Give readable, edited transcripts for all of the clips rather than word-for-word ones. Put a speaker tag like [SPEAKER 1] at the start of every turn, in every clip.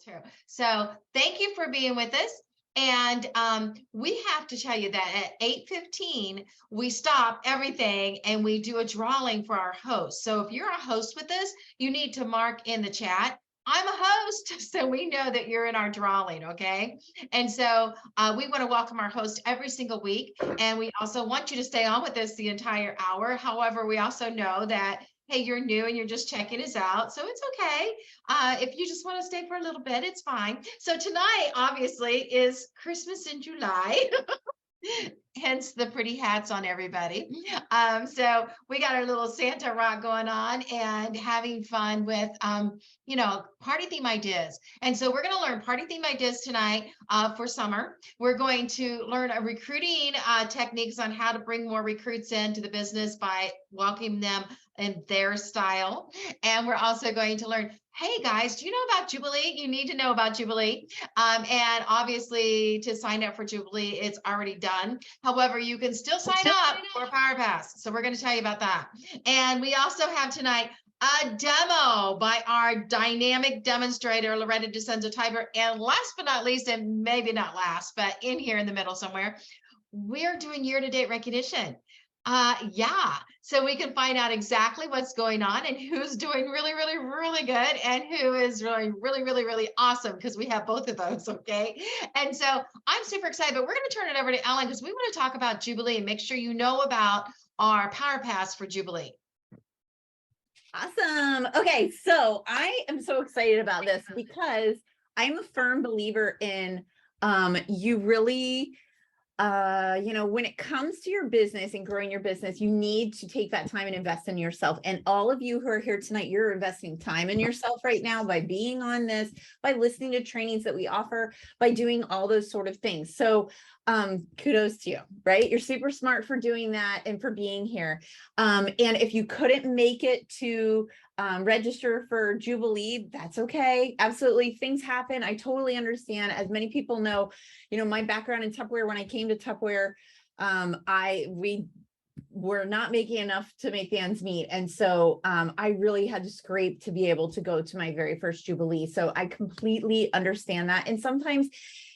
[SPEAKER 1] True. So thank you for being with us. And we have to tell you that at 8:15, we stop everything and we do a drawing for our host. So if you're a host with us, you need to mark in the chat, I'm a host, so we know that you're in our drawing, okay? And so we want to welcome our host every single week. And we also want you to stay on with us the entire hour. However, we also know that, hey, you're new and you're just checking us out. So it's okay. If you just want to stay for a little bit, it's fine. So tonight, obviously, is Christmas in July. Hence the pretty hats on everybody. So we got our little Santa rock going on and having fun with, party theme ideas. And so we're going to learn party theme ideas tonight for summer. We're going to learn a recruiting techniques on how to bring more recruits into the business by welcoming them in their style. And we're also going to learn, hey guys, do you know about Jubilee? You need to know about Jubilee. And obviously to sign up for Jubilee, it's already done. However, you can still sign up for Power Pass. So we're going to tell you about that. And we also have tonight a demo by our dynamic demonstrator, Loretta DeCenzo Tiber. And last but not least, and maybe not last, but in here in the middle somewhere, we're doing year-to-date recognition. So we can find out exactly what's going on and who's doing really, really, really good and who is really, really, really, really awesome, because we have both of those, okay? And so I'm super excited, but we're going to turn it over to Ellen because we want to talk about Jubilee and make sure you know about our Power Pass for Jubilee.
[SPEAKER 2] Awesome. Okay, so I am so excited about this because I'm a firm believer in you really when it comes to your business and growing your business, you need to take that time and invest in yourself. And all of you who are here tonight, you're investing time in yourself right now by being on this, by listening to trainings that we offer, by doing all those sort of things. So kudos to you, right? You're super smart for doing that and for being here. And if you couldn't make it to register for Jubilee, that's okay. Absolutely. Things happen. I totally understand. As many people know, my background in Tupperware, when I came to Tupperware, we were not making enough to make the ends meet. And so I really had to scrape to be able to go to my very first Jubilee. So I completely understand that. And sometimes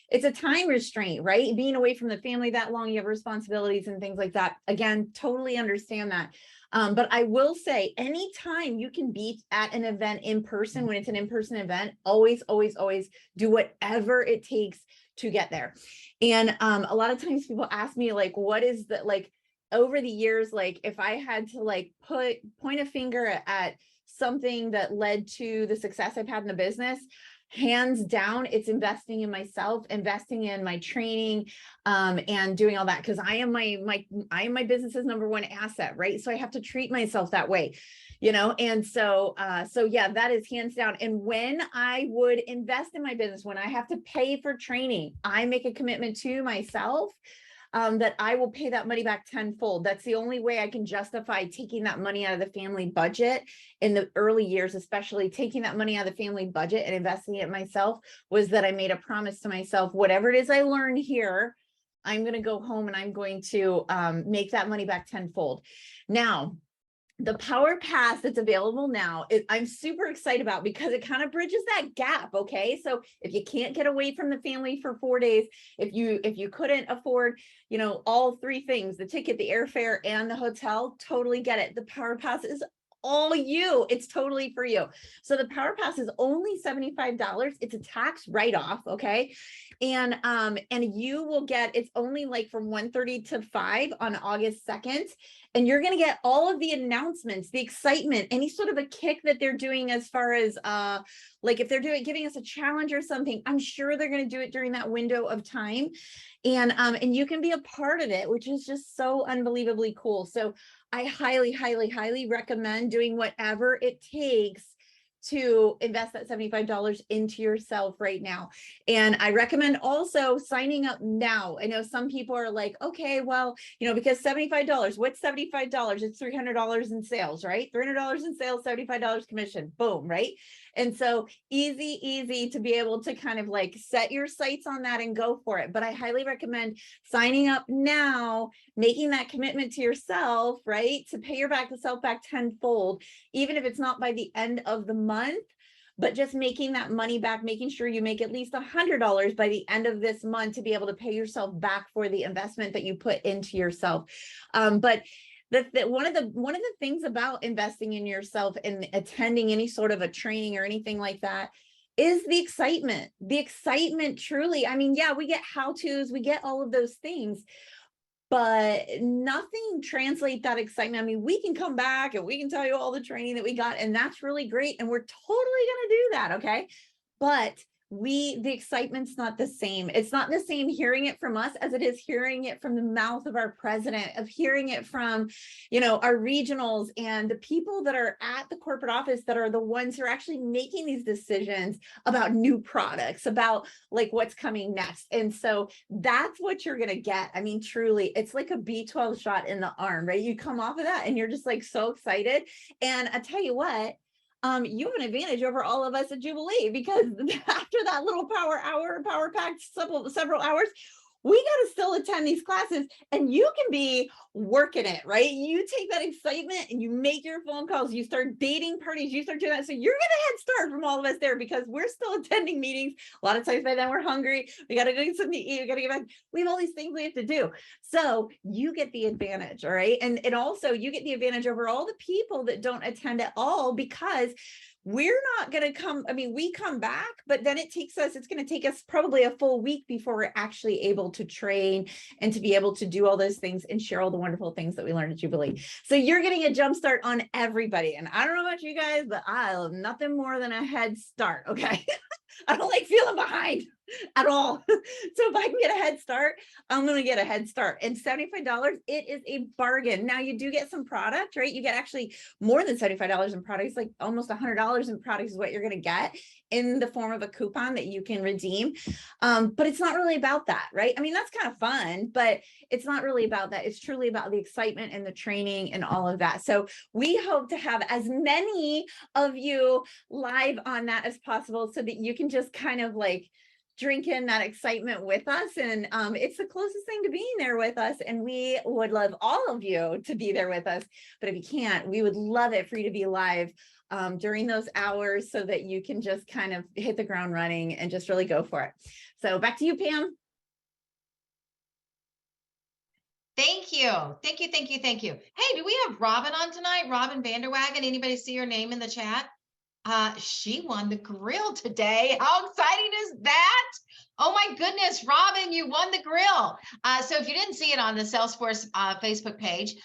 [SPEAKER 2] it's a time restraint, right? Being away from the family that long, you have responsibilities and things like that. Again, totally understand that. But I will say, anytime you can be at an event in person, when it's an in-person event, always, always, always do whatever it takes to get there. And a lot of times people ask me, like, what is the, like, over the years, like, if I had to like point a finger at something that led to the success I've had in the business, hands down, it's investing in myself, investing in my training, and doing all that, because I am my business's number one asset, right? So I have to treat myself that way, and so yeah, that is hands down. And when I would invest in my business, when I have to pay for training, I make a commitment to myself that I will pay that money back tenfold. That's the only way I can justify taking that money out of the family budget in the early years, especially taking that money out of the family budget and investing it myself, was that I made a promise to myself, whatever it is I learned here, I'm going to go home and I'm going to make that money back tenfold. Now, the Power Pass that's available now, I'm super excited about, because it kind of bridges that gap. Okay. So if you can't get away from the family for 4 days, if you couldn't afford, all three things, the ticket, the airfare, and the hotel, totally get it. The Power Pass is all you. It's totally for you. So the Power Pass is only $75. It's a tax write-off. Okay. And you will get, it's only like from 1:30 to 5 on August 2nd. And you're going to get all of the announcements, the excitement, any sort of a kick that they're doing, as far as like if they're giving us a challenge or something, I'm sure they're going to do it during that window of time. And you can be a part of it, which is just so unbelievably cool. So I highly, highly, highly recommend doing whatever it takes to invest that $75 into yourself right now. And I recommend also signing up now. I know some people are like, okay, well, because $75, what's $75? It's $300 in sales, right? $300 in sales, $75 commission, boom, right? And so easy to be able to kind of like set your sights on that and go for it. But I highly recommend signing up now, making that commitment to yourself, right? To pay yourself back tenfold, even if it's not by the end of the month. but just making that money back, making sure you make at least $100 by the end of this month to be able to pay yourself back for the investment that you put into yourself. But one of the things about investing in yourself and attending any sort of a training or anything like that is the excitement truly. I mean, yeah, we get how-tos, we get all of those things, but nothing translates that excitement. I mean, we can come back and we can tell you all the training that we got, and that's really great. And we're totally going to do that. Okay. But the excitement's not the same. It's not the same hearing it from us as it is hearing it from the mouth of our president, of hearing it from, our regionals and the people that are at the corporate office that are the ones who are actually making these decisions about new products, about like what's coming next. And so that's what you're going to get. I mean, truly, it's like a B12 shot in the arm, right? You come off of that and you're just like so excited. And I tell you what, you have an advantage over all of us at Jubilee, because after that little power packed several hours, we got to still attend these classes, and you can be working it, right? You take that excitement and you make your phone calls, you start dating parties, you start doing that. So you're going to head start from all of us there, because we're still attending meetings. A lot of times by then we're hungry. We got to do something to eat. We got to get back. We have all these things we have to do. So you get the advantage. All right. And also you get the advantage over all the people that don't attend at all, because we're not going to come. I mean, we come back, but then it's going to take us probably a full week before we're actually able to train and to be able to do all those things and share all the wonderful things that we learned at Jubilee. So you're getting a jump start on everybody. And I don't know about you guys, but I love nothing more than a head start. Okay. I don't like feeling behind at all. So if I can get a head start, I'm going to get a head start. And $75, it is a bargain. Now you do get some product, right? You get actually more than $75 in products, like almost $100 in products is what you're going to get in the form of a coupon that you can redeem. But it's not really about that, right? I mean, that's kind of fun, but it's not really about that. It's truly about the excitement and the training and all of that. So we hope to have as many of you live on that as possible, so that you can just kind of like drink in that excitement with us. And it's the closest thing to being there with us. And we would love all of you to be there with us. But if you can't, we would love it for you to be live during those hours, so that you can just kind of hit the ground running and just really go for it. So back to you, Pam.
[SPEAKER 1] Thank you. Thank you. Thank you. Thank you. Hey, do we have Robin on tonight? Robin Vanderwagen. Anybody see her name in the chat? She won the grill today. How exciting is that? Oh my goodness, Robin, you won the grill. So if you didn't see it on the Salesforce Facebook page,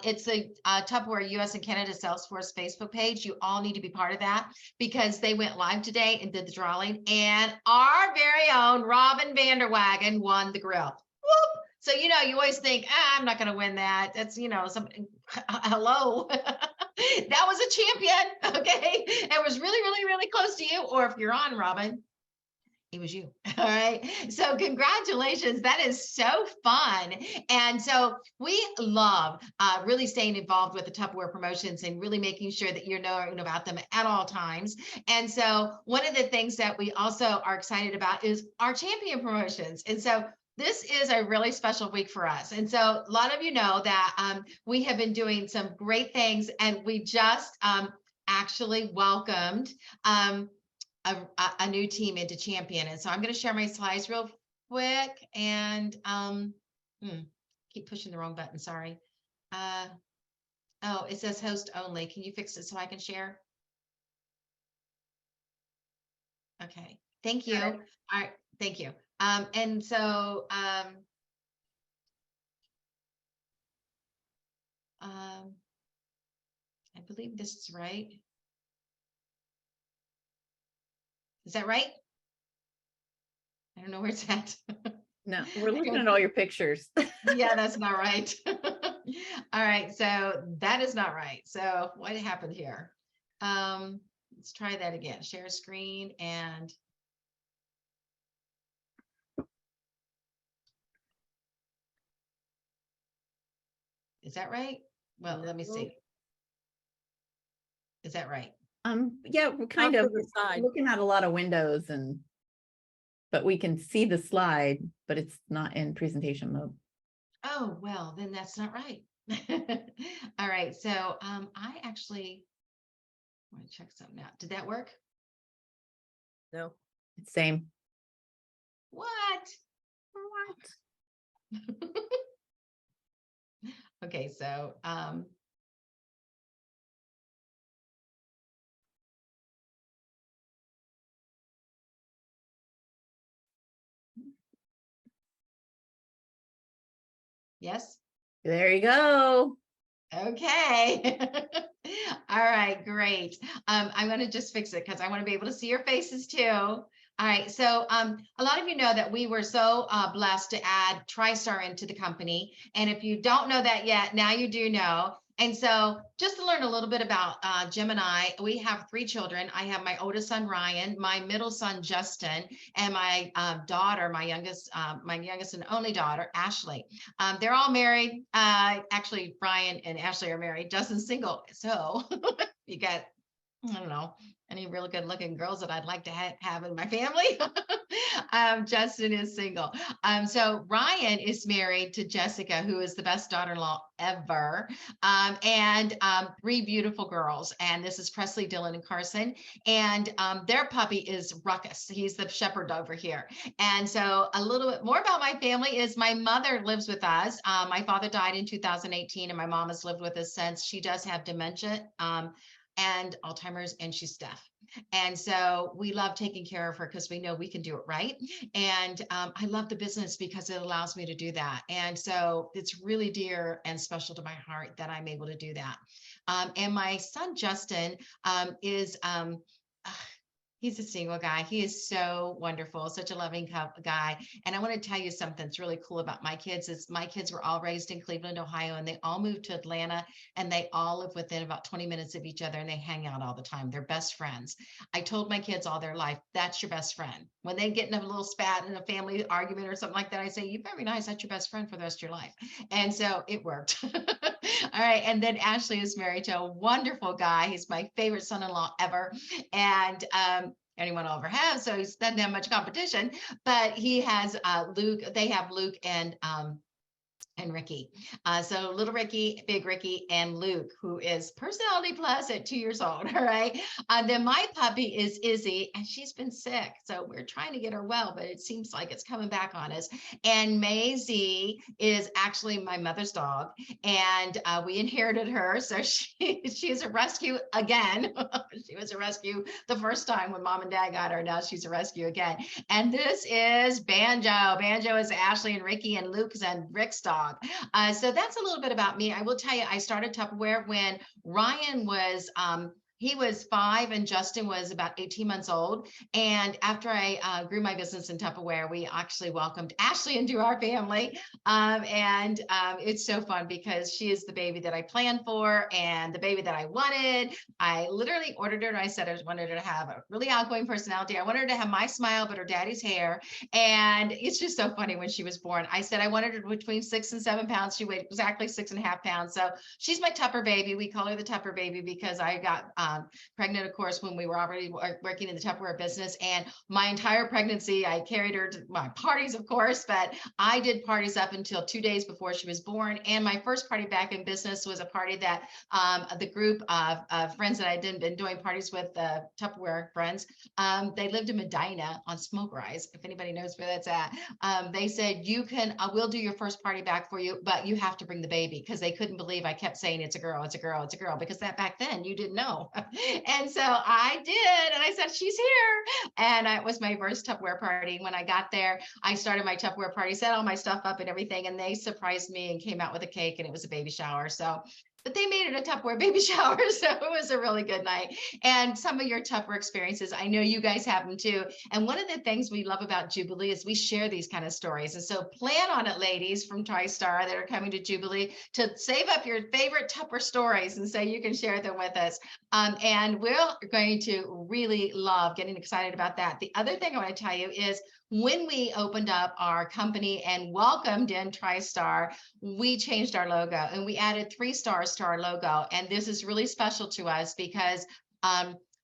[SPEAKER 1] it's the Tupperware US and Canada Salesforce Facebook page. You all need to be part of that, because they went live today and did the drawing, and our very own Robin Vanderwagen won the grill. Whoop. So, you always think, I'm not going to win that. That's, hello. That was a champion. Okay. It was really, really, really close to you. Or if you're on, Robin, it was you. All right. So congratulations. That is so fun. And so we love really staying involved with the Tupperware promotions and really making sure that you're knowing about them at all times. And so one of the things that we also are excited about is our champion promotions. And so this is a really special week for us. And so a lot of you know that we have been doing some great things, and we just actually welcomed a new team into Champion. And so I'm going to share my slides real quick, and keep pushing the wrong button. Sorry. Oh, it says host only. Can you fix it so I can share? Okay. Thank you. All right. Thank you. And so, I believe this is right. Is that right? I don't know where it's at.
[SPEAKER 2] No, we're looking at all your pictures.
[SPEAKER 1] Yeah, that's not right. All right. So that is not right. So what happened here? Let's try that again. Share screen and is that right? Well, let me see. Is that right?
[SPEAKER 2] Yeah, we're kind of looking at a lot of windows, but we can see the slide, but it's not in presentation mode.
[SPEAKER 1] Oh, well, then that's not right. All right. So I actually want to check something out. Did that work?
[SPEAKER 3] No.
[SPEAKER 2] Same.
[SPEAKER 1] What?
[SPEAKER 2] What?
[SPEAKER 1] Okay, so yes.
[SPEAKER 2] There you go.
[SPEAKER 1] Okay. All right, great. I'm going to just fix it because I want to be able to see your faces too. All right. So a lot of you know that we were so blessed to add TriStar into the company. And if you don't know that yet, now you do know. And so just to learn a little bit about Jim and I, we have 3 children. I have my oldest son, Ryan, my middle son, Justin, and my daughter, my youngest and only daughter, Ashley. They're all married. Actually, Brian and Ashley are married. Justin's single. So you got, I don't know, any really good looking girls that I'd like to have in my family. Justin is single. So Ryan is married to Jessica, who is the best daughter-in-law ever, and 3 beautiful girls. And this is Presley, Dylan, and Carson. And their puppy is Ruckus. He's the shepherd over here. And so a little bit more about my family is my mother lives with us. My father died in 2018, and my mom has lived with us since. She does have dementia. And Alzheimer's, and she's deaf. And so we love taking care of her because we know we can do it right. And I love the business because it allows me to do that. And so it's really dear and special to my heart that I'm able to do that. And my son, Justin, is he's a single guy. He is so wonderful, such a loving guy. And I want to tell you something that's really cool about my kids is my kids were all raised in Cleveland, Ohio, and they all moved to Atlanta, and they all live within about 20 minutes of each other, and they hang out all the time. They're best friends. I told my kids all their life, that's your best friend. When they get in a little spat in a family argument or something like that, I say, you better be nice. That's your best friend for the rest of your life. And so it worked. All right. And then Ashley is married to a wonderful guy. He's my favorite son-in-law ever. And anyone will ever have. So he doesn't have much competition, but he has Luke. They have Luke and Ricky. So little Ricky, big Ricky, and Luke, who is personality plus at 2 years old. All right. Then my puppy is Izzy, and she's been sick. So we're trying to get her well, but it seems like it's coming back on us. And Maisie is actually my mother's dog, and we inherited her. So she's a rescue again. She was a rescue the first time when mom and dad got her. Now she's a rescue again. And this is Banjo. Banjo is Ashley and Ricky and Luke's and Rick's dog. So that's a little bit about me. I will tell you, I started Tupperware when Ryan was, he was 5 and Justin was about 18 months old. And after I grew my business in Tupperware, we actually welcomed Ashley into our family. And it's so fun because she is the baby that I planned for and the baby that I wanted. I literally ordered her and I said I wanted her to have a really outgoing personality. I wanted her to have my smile, but her daddy's hair. And it's just so funny when she was born. I said I wanted her between 6 and 7 pounds. She weighed exactly 6.5 pounds. So she's my Tupper baby. We call her the Tupper baby because I got pregnant, of course, when we were already working in the Tupperware business. And my entire pregnancy, I carried her to my parties, of course, but I did parties up until 2 days before she was born. And my first party back in business was a party that the group of friends that I had been doing parties with, Tupperware friends, they lived in Medina on Smoke Rise. If anybody knows where that's at, they said, we'll do your first party back for you, but you have to bring the baby, because they couldn't believe I kept saying it's a girl, it's a girl, it's a girl, because that back then you didn't know. And so I did, and I said, she's here. And it was my first Tupperware party. When I got there, I started my Tupperware party, set all my stuff up and everything, and they surprised me and came out with a cake, and it was a baby shower. So but they made it a Tupperware baby shower. So it was a really good night. And some of your Tupperware experiences, I know you guys have them too. And one of the things we love about Jubilee is we share these kind of stories. And so plan on it, ladies from TriStar that are coming to Jubilee, to save up your favorite Tupperware stories and so you can share them with us. And we're going to really love getting excited about that. The other thing I want to tell you is when we opened up our company and welcomed in TriStar, we changed our logo and we added 3 stars to our logo. And this is really special to us because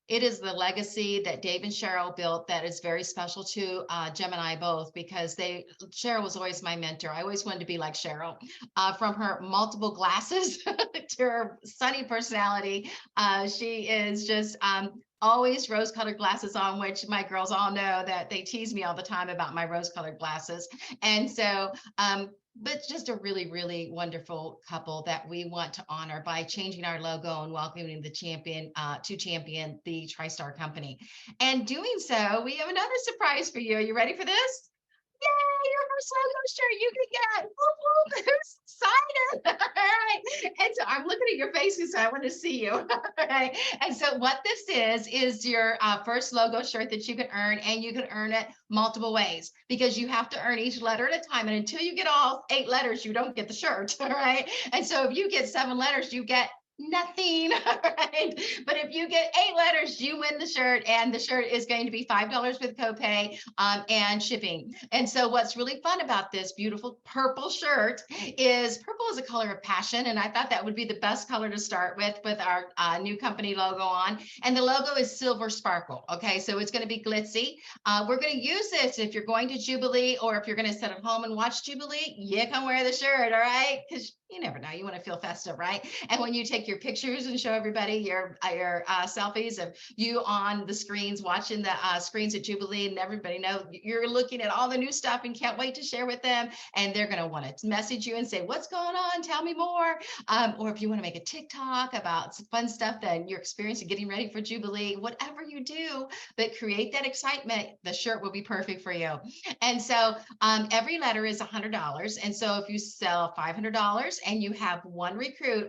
[SPEAKER 1] it is the legacy that Dave and Cheryl built that is very special to Jim and I both, because Cheryl was always my mentor. I always wanted to be like Cheryl, from her multiple glasses to her sunny personality. She is just always rose-colored glasses on, which my girls all know that they tease me all the time about my rose-colored glasses. And so, but just a really, really wonderful couple that we want to honor by changing our logo and welcoming the champion to champion the TriStar company. And doing so, we have another surprise for you. Are you ready for this? Yay, your first logo shirt you can get. Whoop, whoop. Who's excited? All right. And so I'm looking at your faces, so I want to see you. All right. And so what this is your first logo shirt that you can earn, and you can earn it multiple ways because you have to earn each letter at a time. And until you get all 8 letters, you don't get the shirt. All right. And so if you get 7 letters, you get nothing. Right? But if you get 8 letters, you win the shirt, and the shirt is going to be $5 with copay and shipping. And so what's really fun about this beautiful purple shirt is purple is a color of passion, and I thought that would be the best color to start with our new company logo on. And the logo is silver sparkle. Okay, so it's going to be glitzy. We're going to use this if you're going to Jubilee, or if you're going to sit at home and watch Jubilee, you can wear the shirt. All right, because you never know, you want to feel festive, right? And when you take your pictures and show everybody your selfies of you on the screens, watching the screens at Jubilee, and everybody know you're looking at all the new stuff and can't wait to share with them. And they're going to want to message you and say, what's going on? Tell me more. Or if you want to make a TikTok about some fun stuff that you're experiencing getting ready for Jubilee, whatever you do, but create that excitement, the shirt will be perfect for you. And so every letter is $100. And so if you sell $500 and you have one recruit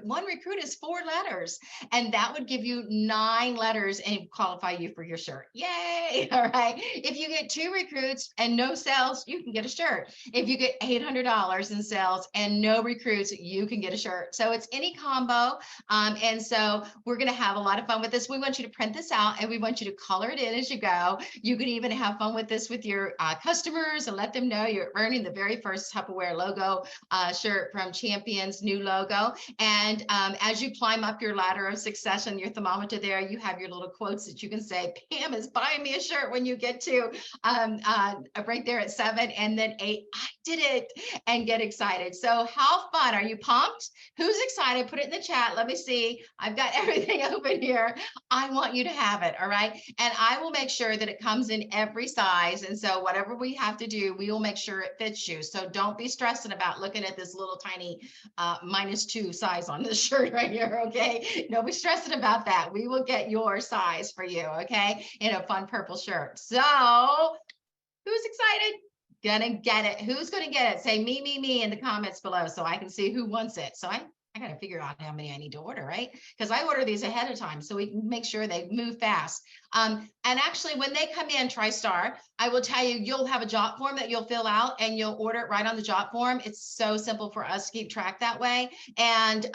[SPEAKER 1] is 4 letters, and that would give you 9 letters and qualify you for your shirt. Yay. All right. If you get 2 recruits and no sales, you can get a shirt. If you get $800 in sales and no recruits, you can get a shirt. So it's any combo. And so we're going to have a lot of fun with this. We want you to print this out, and we want you to color it in as you go. You can even have fun with this with your customers and let them know you're earning the very first Tupperware logo shirt from Champion's new logo. And as you climb up your ladder of success and your thermometer there, you have your little quotes that you can say, Pam is buying me a shirt when you get to right there at 7, and then 8, I did it, and get excited. So how fun. Are you pumped? Who's excited? Put it in the chat. Let me see. I've got everything open here. I want you to have it. All right. And I will make sure that it comes in every size. And so whatever we have to do, we will make sure it fits you. So don't be stressing about looking at this little tiny -2 size on this shirt right here. Okay. Don't be stressing about that. We will get your size for you. Okay. In a fun purple shirt. So who's excited? Gonna get it. Who's gonna get it? Say me in the comments below so I can see who wants it. So I got to figure out how many I need to order, right? Because I order these ahead of time so we can make sure they move fast. And actually, when they come in, TriStar, I will tell you, you'll have a job form that you'll fill out, and you'll order it right on the job form. It's so simple for us to keep track that way, and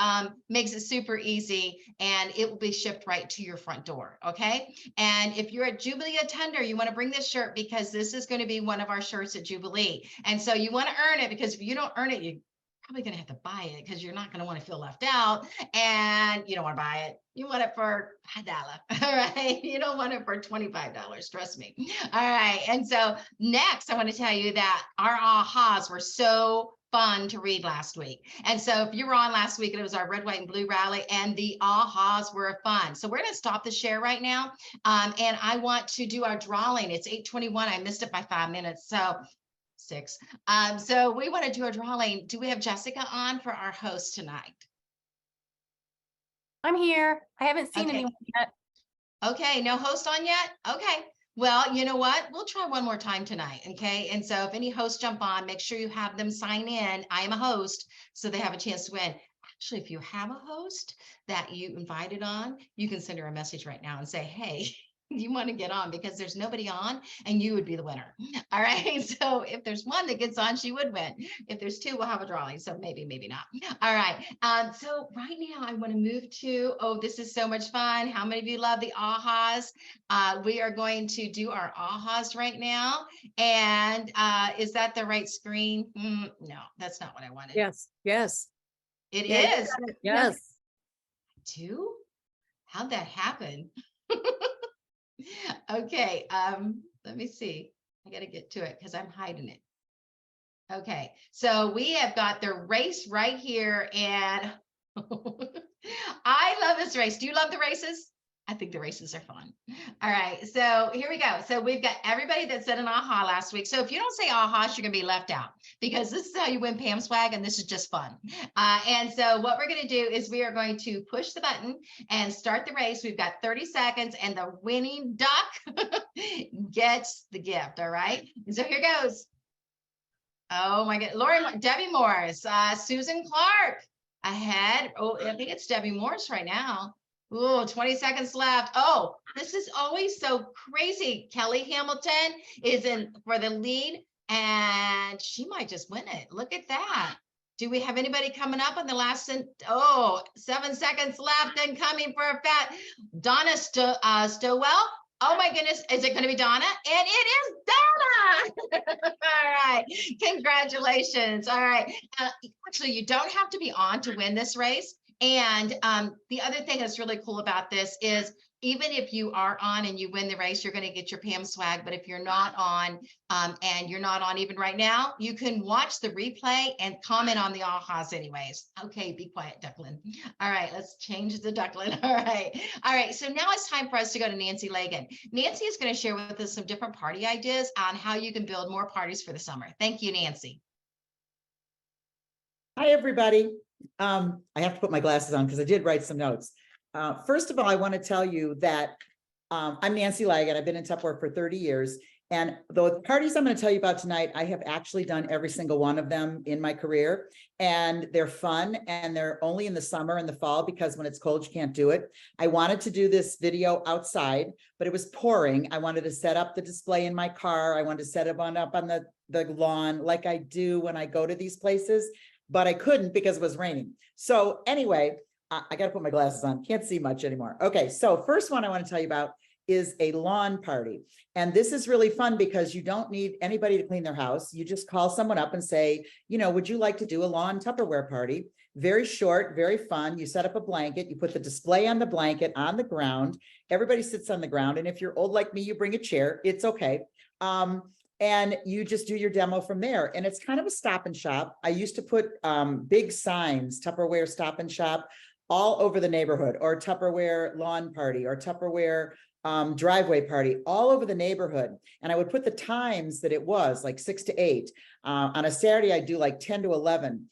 [SPEAKER 1] makes it super easy, and it will be shipped right to your front door, okay? And if you're a Jubilee attender, you want to bring this shirt because this is going to be one of our shirts at Jubilee. And so you want to earn it, because if you don't earn it, you probably going to have to buy it because you're not going to want to feel left out, and you don't want to buy it. You want it for $1. All right. You don't want it for $25. Trust me. All right. And so next, I want to tell you that our ahas were so fun to read last week. And so if you were on last week, it was our red, white, and blue rally, and the ahas were fun. So we're going to stop the share right now. And I want to do our drawing. It's 8:21. I missed it by 5 minutes. So 6. So we want to do a drawing. Do we have Jessica on for our host tonight?
[SPEAKER 3] I'm here. I haven't seen anyone yet.
[SPEAKER 1] Okay, no host on yet? Okay. Well, you know what? We'll try one more time tonight, okay? And so if any hosts jump on, make sure you have them sign in. I am a host, so they have a chance to win. Actually, if you have a host that you invited on, you can send her a message right now and say, hey, you want to get on, because there's nobody on, and you would be the winner. All right. So if there's one that gets on, she would win. If there's 2, we'll have a drawing. So maybe not. All right. So right now I want to move to, oh, this is so much fun. How many of you love the ahas? We are going to do our ahas right now. And is that the right screen? No, that's not what I wanted.
[SPEAKER 3] Yes.
[SPEAKER 1] It
[SPEAKER 3] Yeah,
[SPEAKER 1] is.
[SPEAKER 3] Yes.
[SPEAKER 1] 2? How'd that happen? Okay, let me see. I got to get to it because I'm hiding it. Okay, so we have got the race right here, and I love this race. Do you love the races? I think the races are fun. All right, so here we go. So we've got everybody that said an aha last week. So if you don't say aha, you're gonna be left out because this is how you win Pam swag, and this is just fun. And so what we're gonna do is we are going to push the button and start the race. We've got 30 seconds, and the winning duck gets the gift. All right. And so here goes. Oh my God, Lori, Debbie Morris, Susan Clark ahead. Oh, I think it's Debbie Morris right now. Oh, 20 seconds left. Oh, this is always so crazy. Kelly Hamilton is in for the lead, and she might just win it. Look at that. Do we have anybody coming up on the last? Oh, 7 seconds left and coming for a fat Donna Stowell. Oh my goodness, is it going to be Donna? And it is Donna. All right, congratulations. All right, actually, you don't have to be on to win this race. And the other thing that's really cool about this is even if you are on and you win the race, you're going to get your Pam swag. But if you're not on and you're not on even right now, you can watch the replay and comment on the ahas anyways. Okay, be quiet, Ducklin. All right, let's change the Ducklin. All right. All right. So now it's time for us to go to Nancy Lagan. Nancy is going to share with us some different party ideas on how you can build more parties for the summer. Thank you, Nancy.
[SPEAKER 4] Hi, everybody. I have to put my glasses on because I did write some notes. First of all, I want to tell you that I'm Nancy Lagan. I've been in Tupperware for 30 years. And the parties I'm going to tell you about tonight, I have actually done every single one of them in my career. And they're fun, and they're only in the summer and the fall because when it's cold, you can't do it. I wanted to do this video outside, but it was pouring. I wanted to set up the display in my car. I wanted to set it up on the lawn like I do when I go to these places, but I couldn't because it was raining. So anyway, I got to put my glasses on. Can't see much anymore. Okay, so first one I want to tell you about is a lawn party. And this is really fun because you don't need anybody to clean their house. You just call someone up and say, you know, would you like to do a lawn Tupperware party? Very short, very fun. You set up a blanket, you put the display on the blanket on the ground. Everybody sits on the ground. And if you're old like me, you bring a chair. It's okay. And you just do your demo from there. And it's kind of a stop and shop. I used to put big signs, Tupperware stop and shop, all over the neighborhood, or Tupperware lawn party, or Tupperware driveway party, all over the neighborhood. And I would put the times that it was, like 6 to 8. On a Saturday, I'd do like 10 to 11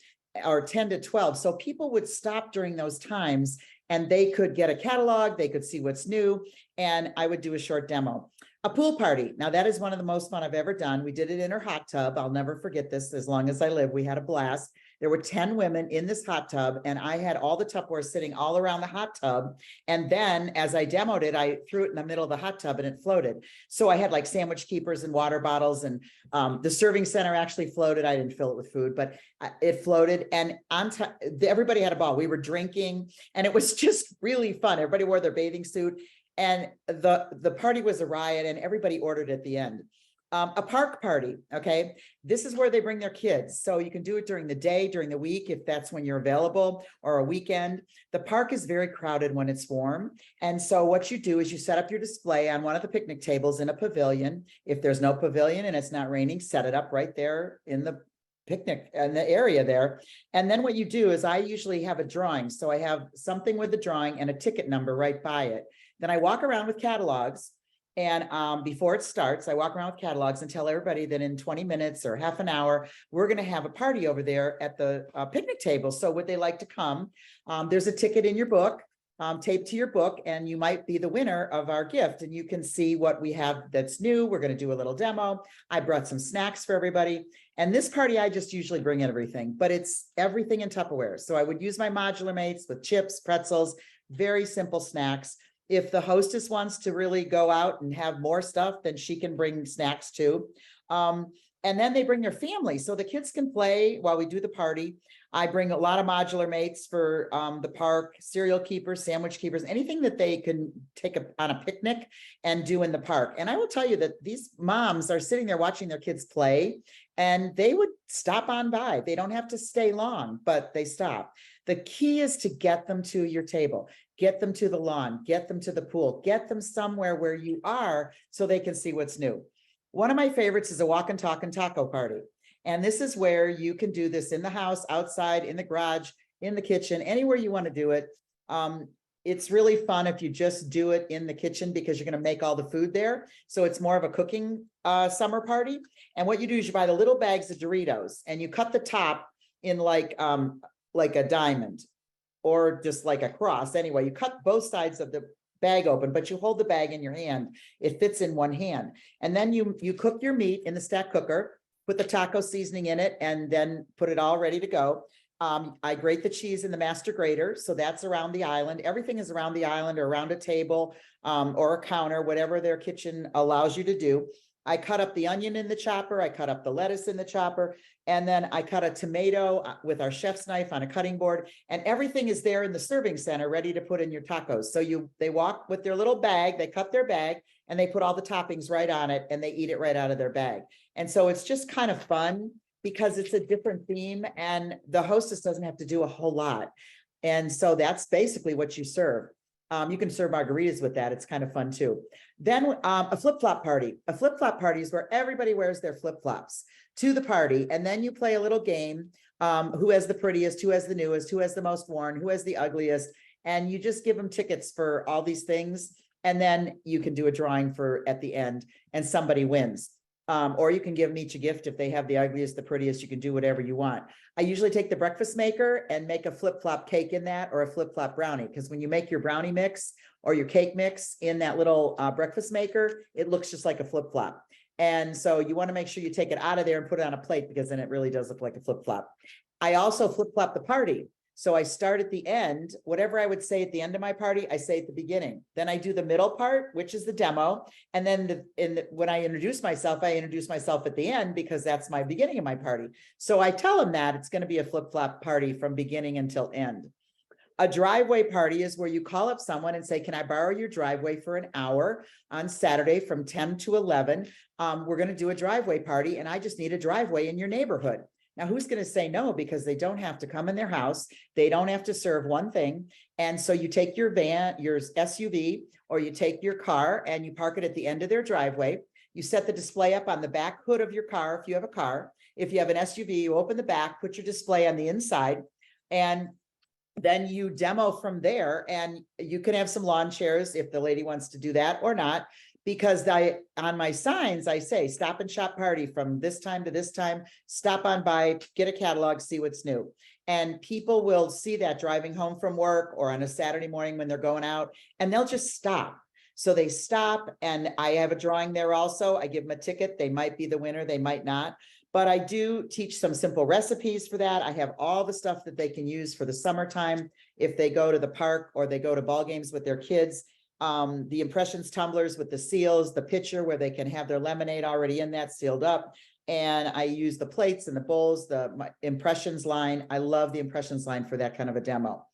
[SPEAKER 4] or 10 to 12. So people would stop during those times and they could get a catalog, they could see what's new, and I would do a short demo. A pool party. Now that is one of the most fun I've ever done. We did it in her hot tub. I'll never forget this as long as I live. We had a blast. There were 10 women in this hot tub, and I had all the Tupperware sitting all around the hot tub. And then as I demoed it, I threw it in the middle of the hot tub and it floated. So I had like sandwich keepers and water bottles, and the serving center actually floated. I didn't fill it with food, but it floated, and on top, everybody had a ball. We were drinking, and it was just really fun. Everybody wore their bathing suit, and the party was a riot, and everybody ordered at the end. A park party, okay? This is where they bring their kids. So you can do it during the day, during the week, if that's when you're available, or a weekend. The park is very crowded when it's warm. And so what you do is you set up your display on one of the picnic tables in a pavilion. If there's no pavilion and it's not raining, set it up right there in the picnic in the area there. And then what you do is I usually have a drawing. So I have something with the drawing and a ticket number right by it. Then I walk around with catalogs. And before it starts, I walk around with catalogs and tell everybody that in 20 minutes or half an hour, we're going to have a party over there at the picnic table. So would they like to come? There's a ticket in your book, taped to your book, and you might be the winner of our gift. And you can see what we have that's new. We're going to do a little demo. I brought some snacks for everybody. And this party, I just usually bring everything, but it's everything in Tupperware. So I would use my modular mates with chips, pretzels, very simple snacks. If the hostess wants to really go out and have more stuff, then she can bring snacks too. And then they bring their family so the kids can play while we do the party. I bring a lot of modular mates for the park, cereal keepers, sandwich keepers, anything that they can take on a picnic and do in the park. And I will tell you that these moms are sitting there watching their kids play, and they would stop on by. They don't have to stay long, but they stop. The key is to get them to your table, get them to the lawn, get them to the pool, get them somewhere where you are so they can see what's new. One of my favorites is a walk and talk and taco party. And this is where you can do this in the house, outside, in the garage, in the kitchen, anywhere you want to do it. it's really fun if you just do it in the kitchen because you're going to make all the food there. So it's more of a cooking summer party. And what you do is you buy the little bags of Doritos and you cut the top in like a diamond or just like a cross. Anyway, you cut both sides of the bag open, but you hold the bag in your hand. It fits in one hand. And then you cook your meat in the stack cooker, put the taco seasoning in it, and then put it all ready to go. I grate the cheese in the master grater. So that's around the island. Everything is around the island or around a table or a counter, whatever their kitchen allows you to do. I cut up the onion in the chopper. I cut up the lettuce in the chopper. And then I cut a tomato with our chef's knife on a cutting board. And everything is there in the serving center ready to put in your tacos. So they walk with their little bag, they cut their bag, and they put all the toppings right on it and they eat it right out of their bag. And so it's just kind of fun because it's a different theme and the hostess doesn't have to do a whole lot. And so that's basically what you serve. You can serve margaritas with that. It's kind of fun too. Then a flip-flop party. A flip-flop party is where everybody wears their flip-flops to the party. And then you play a little game. Who has the prettiest, who has the newest, who has the most worn, who has the ugliest. And you just give them tickets for all these things. And then you can do a drawing for at the end and somebody wins. Or you can give them each a gift. If they have the ugliest, the prettiest, you can do whatever you want. I usually take the breakfast maker and make a flip-flop cake in that or a flip-flop brownie. Because when you make your brownie mix or your cake mix in that little breakfast maker, it looks just like a flip-flop. And so you want to make sure you take it out of there and put it on a plate because then it really does look like a flip-flop. I also flip-flop the party. So I start at the end, whatever I would say at the end of my party, I say at the beginning. Then I do the middle part, which is the demo. And then when I introduce myself at the end because that's my beginning of my party. So I tell them that it's going to be a flip-flop party from beginning until end. A driveway party is where you call up someone and say, can I borrow your driveway for an hour on Saturday from 10 to 11? We're going to do a driveway party and I just need a driveway in your neighborhood. Now, who's going to say no? Because they don't have to come in their house. They don't have to serve one thing. And so you take your van, your SUV, or you take your car and you park it at the end of their driveway. You set the display up on the back hood of your car if you have a car. If you have an SUV, you open the back, put your display on the inside, and then you demo from there. And you can have some lawn chairs if the lady wants to do that or not. Because on my signs, I say, stop and shop party from this time to this time, stop on by, get a catalog, see what's new. And people will see that driving home from work or on a Saturday morning when they're going out, and they'll just stop. So they stop, and I have a drawing there also. I give them a ticket. They might be the winner, they might not. But I do teach some simple recipes for that. I have all the stuff that they can use for the summertime if they go to the park or they go to ball games with their kids. The impressions tumblers with the seals, the pitcher where they can have their lemonade already in that sealed up. And I use the plates and the bowls, my impressions line. I love the impressions line for that kind of a demo.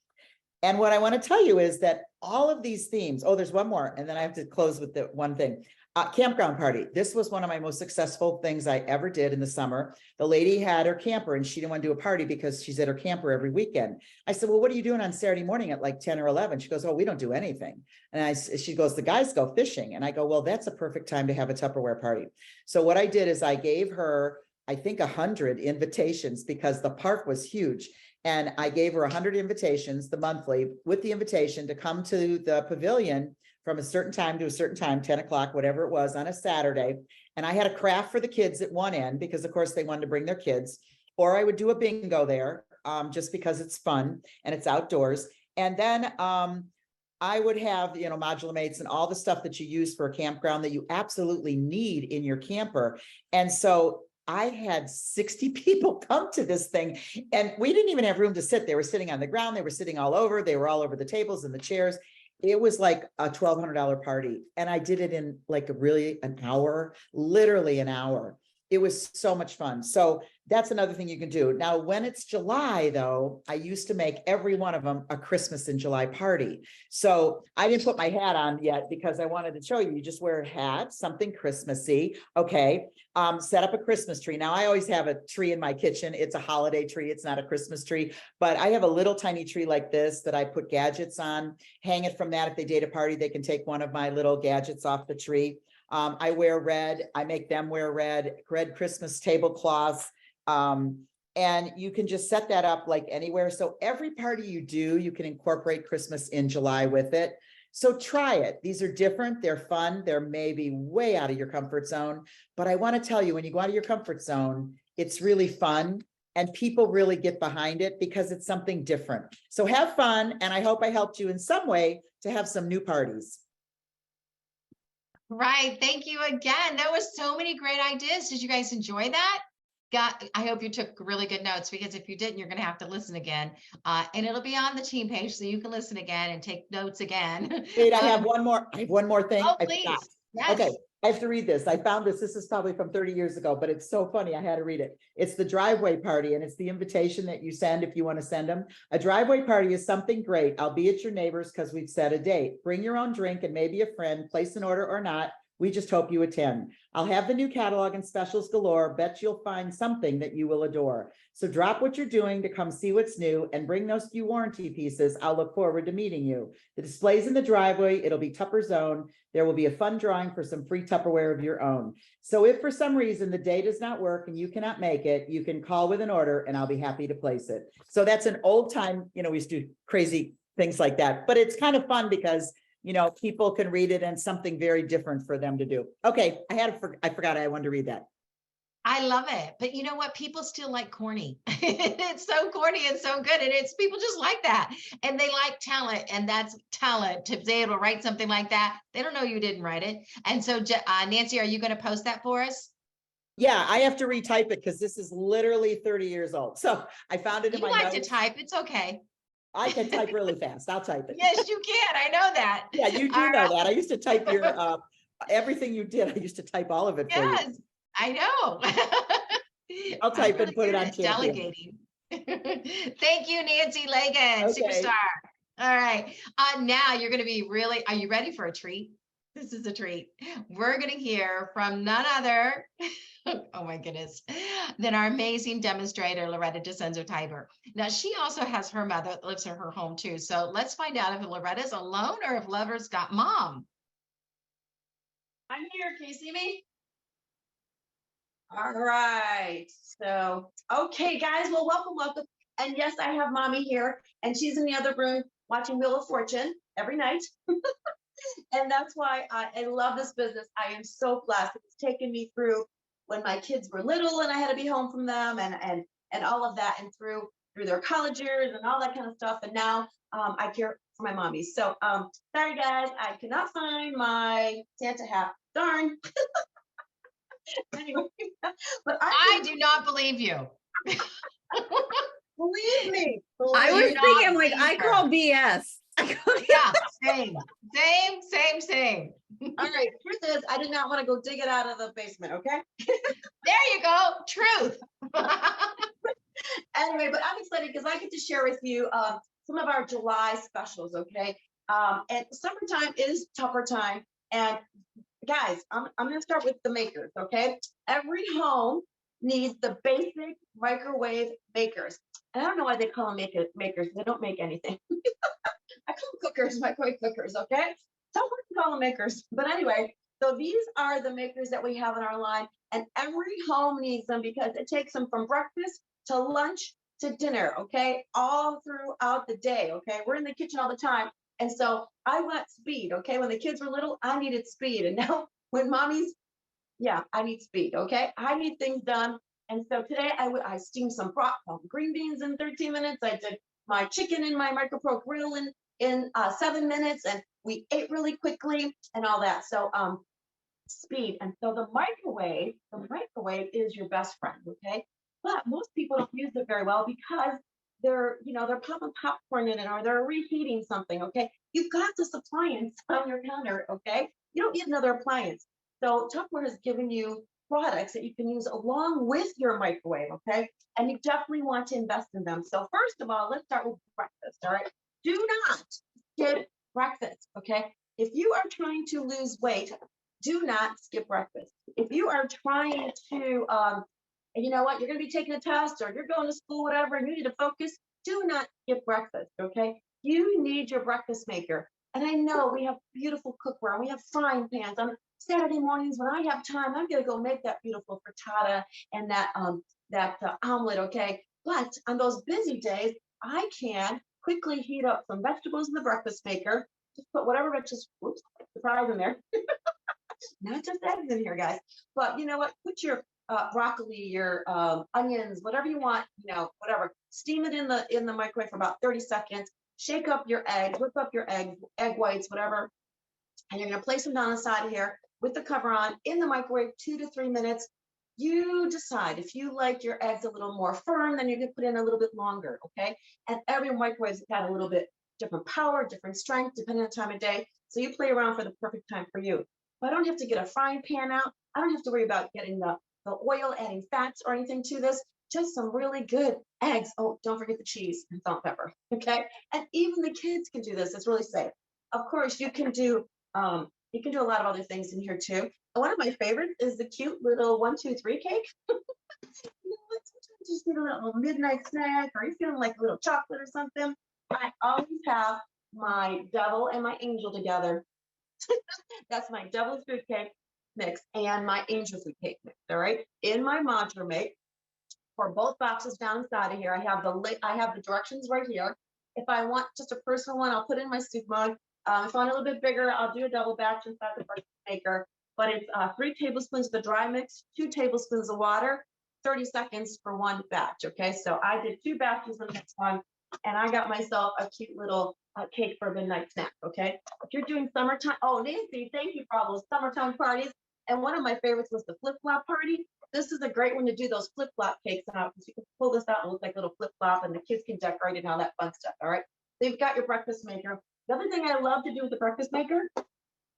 [SPEAKER 4] And what I want to tell you is that all of these themes, oh, there's one more, and then I have to close with the one thing. Campground party. This was one of my most successful things I ever did in the summer. The lady had her camper and she didn't want to do a party because she's at her camper every weekend. I said, well, what are you doing on Saturday morning at like 10 or 11? She goes, oh, we don't do anything. And she goes, the guys go fishing. And I go, well, that's a perfect time to have a Tupperware party. So what I did is I gave her, I think 100 invitations because the park was huge. And I gave her 100 invitations, the monthly, with the invitation to come to the pavilion from a certain time to a certain time, 10 o'clock, whatever it was on a Saturday. And I had a craft for the kids at one end because of course they wanted to bring their kids, or I would do a bingo there just because it's fun and it's outdoors. And then I would have, modular mates and all the stuff that you use for a campground that you absolutely need in your camper. And so I had 60 people come to this thing and we didn't even have room to sit. They were sitting on the ground. They were sitting all over. They were all over the tables and the chairs. It was like a $1,200 party. And I did it in like an hour, literally an hour. It was so much fun. So that's another thing you can do. Now, when it's July, though, I used to make every one of them a Christmas in July party. So I didn't put my hat on yet because I wanted to show you. You just wear a hat, something Christmassy. Okay. Set up a Christmas tree. Now, I always have a tree in my kitchen. It's a holiday tree. It's not a Christmas tree, but I have a little tiny tree like this that I put gadgets on, hang it from that. If they date a party, they can take one of my little gadgets off the tree. I wear red. I make them wear red Christmas tablecloths. And you can just set that up like anywhere. So every party you do, you can incorporate Christmas in July with it. So try it. These are different. They're fun. They're maybe way out of your comfort zone. But I want to tell you, when you go out of your comfort zone, it's really fun. And people really get behind it because it's something different. So have fun. And I hope I helped you in some way to have some new parties.
[SPEAKER 1] Right. Thank you again. That was so many great ideas. Did you guys enjoy that? I hope you took really good notes, because if you didn't, you're going to have to listen again. And it'll be on the team page so you can listen again and take notes again.
[SPEAKER 4] Wait, I have one more thing.
[SPEAKER 1] Oh,
[SPEAKER 4] I forgot.
[SPEAKER 1] please. Yes.
[SPEAKER 4] Okay, I have to read this. I found this. This is probably from 30 years ago, but it's so funny. I had to read it. It's the driveway party, and it's the invitation that you send if you want to send them. A driveway party is something great. I'll be at your neighbors because we've set a date. Bring your own drink and maybe a friend, place an order or not. We just hope you attend. I'll have the new catalog and specials galore. Bet you'll find something that you will adore. So drop what you're doing to come see what's new and bring those few warranty pieces. I'll look forward to meeting you. The display's in the driveway. It'll be Tupper's own. There will be a fun drawing for some free Tupperware of your own. So if for some reason the day does not work and you cannot make it, you can call with an order and I'll be happy to place it. So that's an old time, we used to do crazy things like that, but it's kind of fun because people can read it and something very different for them to do. Okay, I forgot I wanted to read that.
[SPEAKER 1] I love it. But you know what? People still like corny. It's so corny and so good. And it's people just like that. And they like talent. And that's talent to be able to write something like that. They don't know you didn't write it. And so, Nancy, are you going to post that for us?
[SPEAKER 4] Yeah, I have to retype it because this is literally 30 years old. So I found it in my notes.
[SPEAKER 1] You like to type. It's okay.
[SPEAKER 4] I can type really fast. I'll type it.
[SPEAKER 1] Yes, you can. I know that.
[SPEAKER 4] Yeah, you do know that. I used to type your everything you did. I used to type all of it for you.
[SPEAKER 1] Yes, I know.
[SPEAKER 4] I'll type and put it on
[SPEAKER 1] delegating. Thank you, Nancy Lagan,
[SPEAKER 4] Okay.
[SPEAKER 1] superstar. All right. Now you're going to be really, are you ready for a treat? This is a treat. We're going to hear from none other, oh my goodness, than our amazing demonstrator, Loretta DeCenzo Tiber. Now, she also has her mother that lives in her home too. So let's find out if Loretta's alone or if Lovett's got mom.
[SPEAKER 5] I'm here. Can you see me? All right. So, okay, guys. Well, welcome. And yes, I have mommy here, and she's in the other room watching Wheel of Fortune every night. And that's why I love this business. I am so blessed. It's taken me through when my kids were little and I had to be home from them and all of that, and through their college years and all that kind of stuff. And now I care for my mommies. So sorry guys, I cannot find my Santa hat. Darn. Anyway, but
[SPEAKER 1] I do not believe you.
[SPEAKER 5] Believe me.
[SPEAKER 2] I was thinking, like, I call BS.
[SPEAKER 1] Yeah, same.
[SPEAKER 5] All right, truth is, I did not want to go dig it out of the basement, okay?
[SPEAKER 1] There you go, truth.
[SPEAKER 5] Anyway, but I'm excited because I get to share with you some of our July specials, okay? And summertime is Tupper time. And guys, I'm going to start with the makers, okay? Every home needs the basic microwave makers. And I don't know why they call them makers. They don't make anything. I call them cookers, microwave cookers, okay? Don't want to call them makers. But anyway, so these are the makers that we have in our line. And every home needs them because it takes them from breakfast to lunch to dinner, okay? All throughout the day, okay? We're in the kitchen all the time. And so I want speed, okay? When the kids were little, I needed speed. And now when mommy's, yeah, I need speed, okay? I need things done. And so today I steamed some green beans in 13 minutes. I did my chicken in my micro grill in 7 minutes, and we ate really quickly and all that. So speed. And so the microwave is your best friend, okay? But most people don't use it very well because they're popping popcorn in it or they're reheating something, okay? You've got this appliance on your counter, okay? You don't need another appliance. So Tupperware has given you products that you can use along with your microwave, okay? And you definitely want to invest in them. So first of all, let's start with breakfast, all right? Do not skip breakfast, okay? If you are trying to lose weight, do not skip breakfast. If you are trying to, and you know what, you're going to be taking a test or you're going to school, whatever, and you need to focus, do not skip breakfast, okay? You need your breakfast maker. And I know we have beautiful cookware, we have frying pans. On Saturday mornings when I have time, I'm going to go make that beautiful frittata and that omelet, okay? But on those busy days, I can quickly heat up some vegetables in the breakfast maker. Just put whatever vegetables, whoops, surprise in there. Not just eggs in here, guys. But you know what? Put your broccoli, your onions, whatever you want, whatever. Steam it in the microwave for about 30 seconds. Shake up your eggs, whip up your egg whites, whatever. And you're gonna place them down the side here with the cover on in the microwave, 2 to 3 minutes. You decide if you like your eggs a little more firm, then you can put in a little bit longer, okay? And every microwave's got a little bit different power, different strength, depending on the time of day. So you play around for the perfect time for you. But I don't have to get a frying pan out. I don't have to worry about getting the oil, adding fats or anything to this. Just some really good eggs. Oh, don't forget the cheese and salt and pepper, okay? And even the kids can do this. It's really safe. Of course, you can do a lot of other things in here too. One of my favorites is the cute little 1, 2, 3 cake. You know what? Sometimes you just need a little midnight snack, or you're feeling like a little chocolate or something. I always have my devil and my angel together. That's my devil's food cake mix and my angel food cake mix. All right. In my modular make for both boxes down inside of here, I have the directions right here. If I want just a personal one, I'll put in my soup mug. If I want a little bit bigger, I'll do a double batch inside the breakfast maker. But it's 3 tablespoons of the dry mix, 2 tablespoons of water, 30 seconds for one batch. Okay, so I did 2 batches of this one, and I got myself a cute little cake for a midnight snack. Okay, if you're doing summertime, oh Nancy, thank you for all those summertime parties. And one of my favorites was the flip flop party. This is a great one to do those flip flop cakes out because you can pull this out and look like a little flip flop, and the kids can decorate it and all that fun stuff. All right, so you've got your breakfast maker. The other thing I love to do with the breakfast maker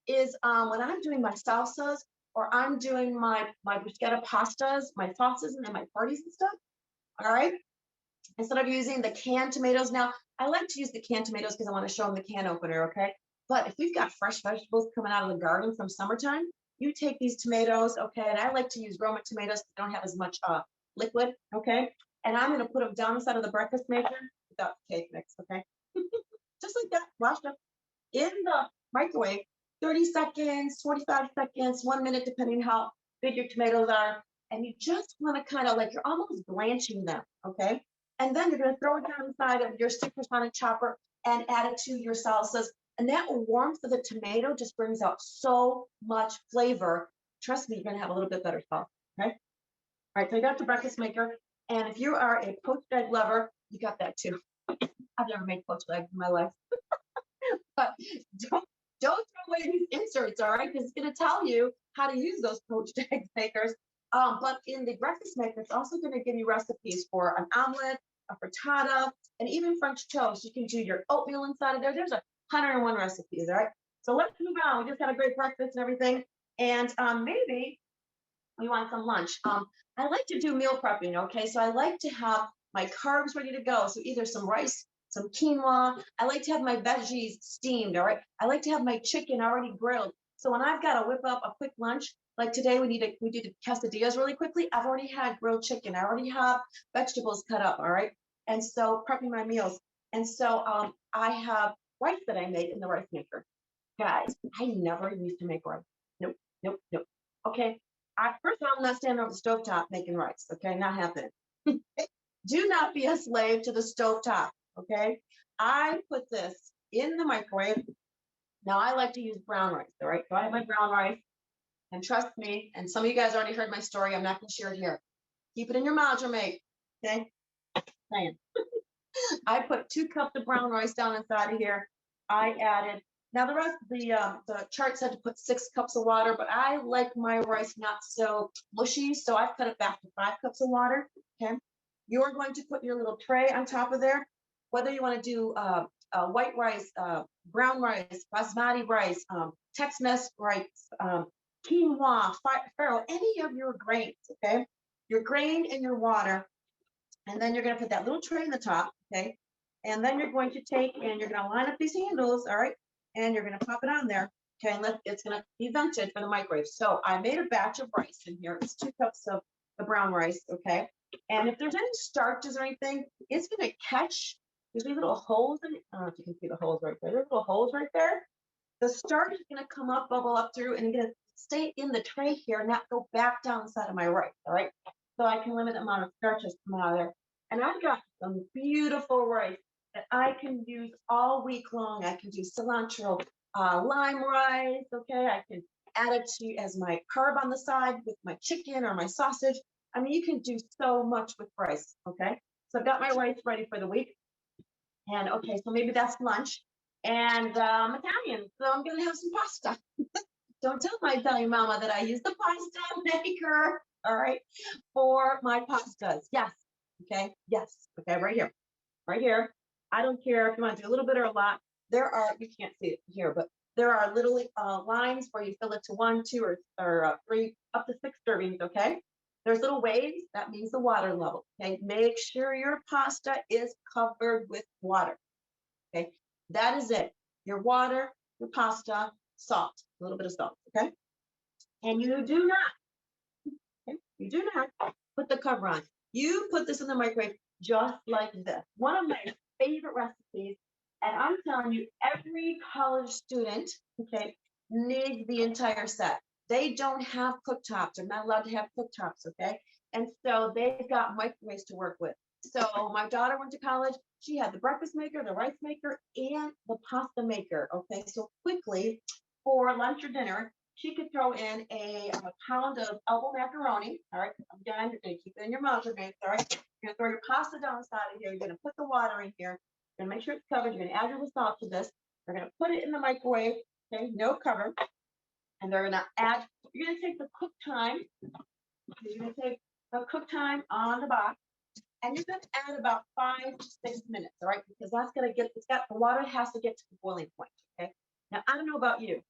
[SPEAKER 5] is when I'm doing my salsas or I'm doing my bruschetta pastas, my sauces and my parties and stuff. All right. Instead of using the canned tomatoes, now I like to use the canned tomatoes because I want to show them the can opener. Okay. But if we've got fresh vegetables coming out of the garden from summertime, you take these tomatoes. Okay. And I like to use Roma tomatoes that don't have as much liquid. Okay. And I'm going to put them down inside of the breakfast maker without the cake mix. Okay. Just like that, washed up in the microwave, 30 seconds, 45 seconds, 1 minute, depending how big your tomatoes are. And you just want to kind of like, you're almost blanching them, okay? And then you're going to throw it down inside of your supersonic chopper and add it to your salsas. And that warmth of the tomato just brings out so much flavor. Trust me, you're going to have a little bit better sauce, okay? All right, so I got the breakfast maker. And if you are a poached egg lover, you got that too. I've never made poached eggs in my life. But don't throw away these inserts, all right? Because it's going to tell you how to use those poached egg makers. But in the breakfast maker, it's also going to give you recipes for an omelet, a frittata, and even French toast. You can do your oatmeal inside of there. There's 101 recipes, all right? So let's move on. We just had a great breakfast and everything. And maybe we want some lunch. I like to do meal prepping, okay? So I like to have my carbs ready to go. So either some rice, some quinoa. I like to have my veggies steamed, all right? I like to have my chicken already grilled. So when I've got to whip up a quick lunch, like today we did quesadillas really quickly. I've already had grilled chicken. I already have vegetables cut up, all right? And so prepping my meals. And so I have rice that I made in the rice maker. Guys, I never used to make rice. Nope, nope, nope. Okay, first of all, I'm not standing over the stovetop making rice. Okay, not happening. Do not be a slave to the stovetop. Okay, I put this in the microwave. Now I like to use brown rice. All right, so I have my brown rice, and trust me, and some of you guys already heard my story. I'm not going to share it here. Keep it in your mouth, mate. Okay, saying. I put 2 cups of brown rice down inside of here. I added. Now the rest of the chart said to put 6 cups of water, but I like my rice not so mushy, so I've cut it back to 5 cups of water. Okay, you're going to put your little tray on top of there. Whether you want to do white rice, brown rice, basmati rice, Tex-Mex rice, quinoa, farro, any of your grains, okay? Your grain and your water. And then you're going to put that little tray in the top, okay? And then you're going to take and you're going to line up these handles, all right? And you're going to pop it on there, okay? And it's going to be vented for the microwave. So I made a batch of rice in here. It's 2 cups of the brown rice, okay? And if there's any starches or anything, it's going to catch. There's these little holes in it. I don't know if you can see the holes right there. There's little holes right there. The starch is going to come up, bubble up through, and going to stay in the tray here, not go back down inside of my rice. All right. So I can limit the amount of starches come out of there. And I've got some beautiful rice that I can use all week long. I can do cilantro, lime rice. Okay, I can add it to as my carb on the side with my chicken or my sausage. I mean, you can do so much with rice. Okay, so I've got my rice ready for the week. And okay, so maybe that's lunch. And I'm Italian, so I'm gonna have some pasta. Don't tell my Italian mama that I use the pasta maker, all right, for my pastas. Yes, okay, yes, okay, right here, right here. I don't care if you want to do a little bit or a lot. There are, you can't see it here, but there are little lines where you fill it to 1, 2, or 3, up to 6 servings, okay? There's little waves, that means the water level, okay? Make sure your pasta is covered with water, okay? That is it. Your water, your pasta, salt, a little bit of salt, okay? And you do not, okay? You do not put the cover on. You put this in the microwave just like this. One of my favorite recipes, and I'm telling you, every college student, okay, needs the entire set. They don't have cooktops. They're not allowed to have cooktops, okay? And so they've got microwaves to work with. So my daughter went to college. She had the breakfast maker, the rice maker, and the pasta maker, okay? So quickly, for lunch or dinner, she could throw in a pound of elbow macaroni. All right, again, you're gonna keep it in your measurements. All right, you're gonna throw your pasta down the side of here. You're gonna put the water in here. You're gonna make sure it's covered. You're gonna add your salt to this. You're gonna put it in the microwave. Okay, no cover. And they're gonna add. You're gonna take the cook time. You're gonna take the cook time on the box, and you're gonna add about 5 to 6 minutes. All right, because that's gonna get. It's got the water has to get to the boiling point. Okay. Now I don't know about you.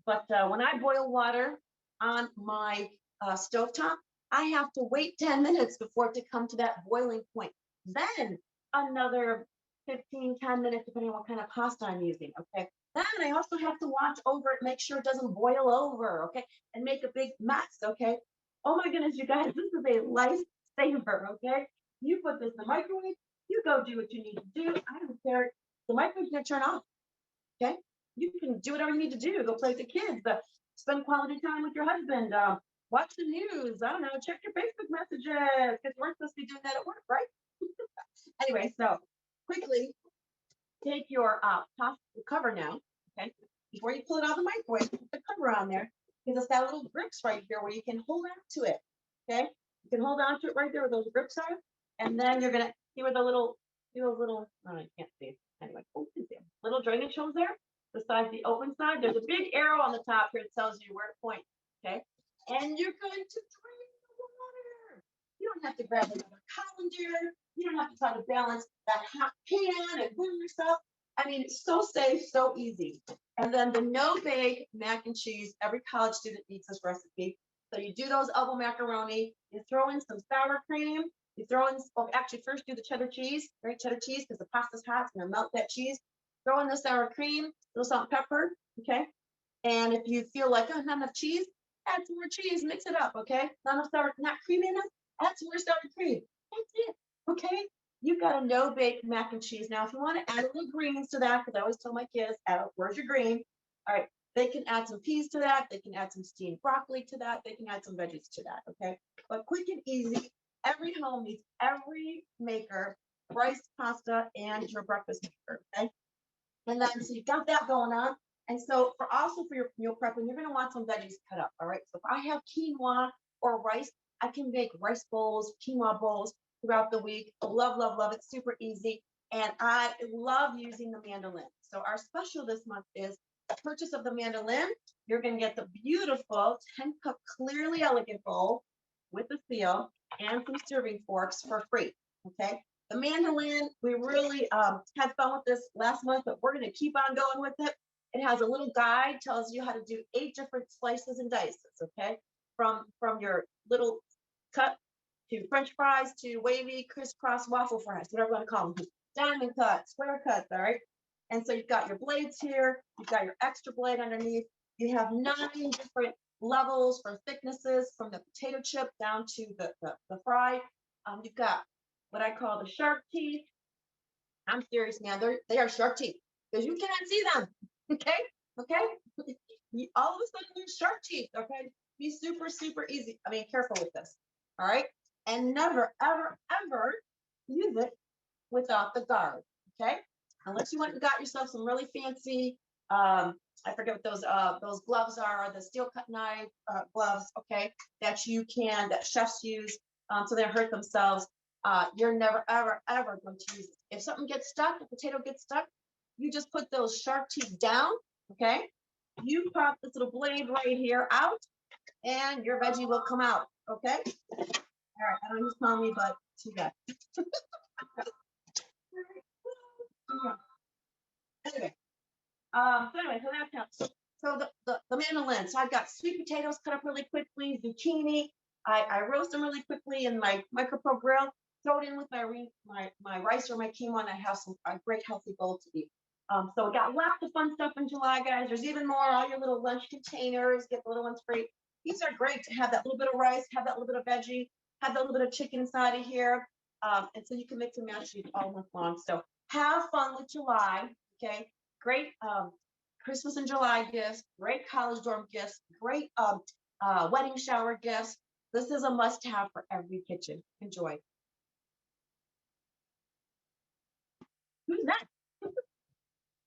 [SPEAKER 5] But when I boil water on my stovetop, I have to wait 10 minutes before it to come to that boiling point. Then another 15, 10 minutes, depending on what kind of pasta I'm using. Okay. Then I also have to watch over it, make sure it doesn't boil over. Okay. And make a big mess. Okay. Oh my goodness, you guys, this is a lifesaver. Okay. You put this in the microwave, you go do what you need to do. I don't care. The microwave's going to turn off. Okay. You can do whatever you need to do. Go play with the kids, but spend quality time with your husband. Watch the news. I don't know. Check your Facebook messages because we're supposed to be doing that at work, right? Anyway, so quickly take your pasta cover now. Okay, before you pull it out of the microwave, put the cover on there because it's got little grips right here where you can hold on to it. Okay, you can hold on to it right there where those grips are, and then you're gonna see where the little, oh, I can't see. Anyway, little drainage holes there. Besides the open side, there's a big arrow on the top here that tells you where to point, okay? And you're going to drain the water. You don't have to grab another colander. You don't have to try to balance that hot pan and boil yourself. I mean, it's so safe, so easy. And then the no-bake mac and cheese, every college student needs this recipe. So you do those elbow macaroni, you throw in some sour cream, you throw in, well, actually first do the cheddar cheese, right? Cheddar cheese, because the pasta's hot, it's gonna melt that cheese. Throw in the sour cream, little salt and pepper, okay? And if you feel like, oh, not enough cheese, add some more cheese, mix it up, okay? Not enough sour, not creamy enough, add some more sour cream. That's it, okay? You've got a no-bake mac and cheese. Now, if you want to add a little greens to that, because I always tell my kids, where's your green? All right, they can add some peas to that. They can add some steamed broccoli to that. They can add some veggies to that, okay? But quick and easy, every home needs every maker, rice, pasta, and your breakfast maker, okay? And then, so you've got that going on. And so for your meal prepping, you're going to want some veggies cut up. All right. So if I have quinoa or rice, I can make rice bowls, quinoa bowls throughout the week. Love, love, love it. Super easy. And I love using the mandolin. So our special this month is a purchase of the mandolin. You're going to get the beautiful 10-cup clearly elegant bowl with the seal and some serving forks for free. Okay. The mandolin, we really had fun with this last month, but we're going to keep on going with it. It has a little guide, tells you how to do 8 different slices and dices, okay? From your little cut to French fries to wavy crisscross waffle fries, whatever you want to call them. Diamond cuts, square cuts, all right? And so you've got your blades here. You've got your extra blade underneath. You have 9 different levels for thicknesses from the potato chip down to the fry. You've got what I call the shark teeth. I'm serious, man. They are shark teeth because you cannot see them. Okay. All of a sudden, there's shark teeth. Okay. Be super, super easy. I mean, careful with this. All right. and never, ever, ever use it without the guard, okay? Unless you went and got yourself some really fancy, I forget what those gloves are, the steel cut knife gloves, okay, that chefs use, so they don't hurt themselves. You're never, ever, ever going to use it. If something gets stuck, a potato gets stuck, you just put those sharp teeth down, okay? You pop this little blade right here out, and your veggie will come out, okay? All right, I don't know who's calling me, but too bad. Anyway, so that counts. So the mandolin. So I've got sweet potatoes cut up really quickly, zucchini. I roast them really quickly in my micro grill. Throw it in with my rice or my quinoa, and I have a great healthy bowl to eat. So we got lots of fun stuff in July, guys. There's even more. All your little lunch containers, get the little ones free. These are great to have that little bit of rice, have that little bit of veggie, have that little bit of chicken inside of here. And so you can mix and match these all month long. So have fun with July, okay? Great Christmas and July gifts, great college dorm gifts, great wedding shower gifts. This is a must-have for every kitchen. Enjoy. Who's next?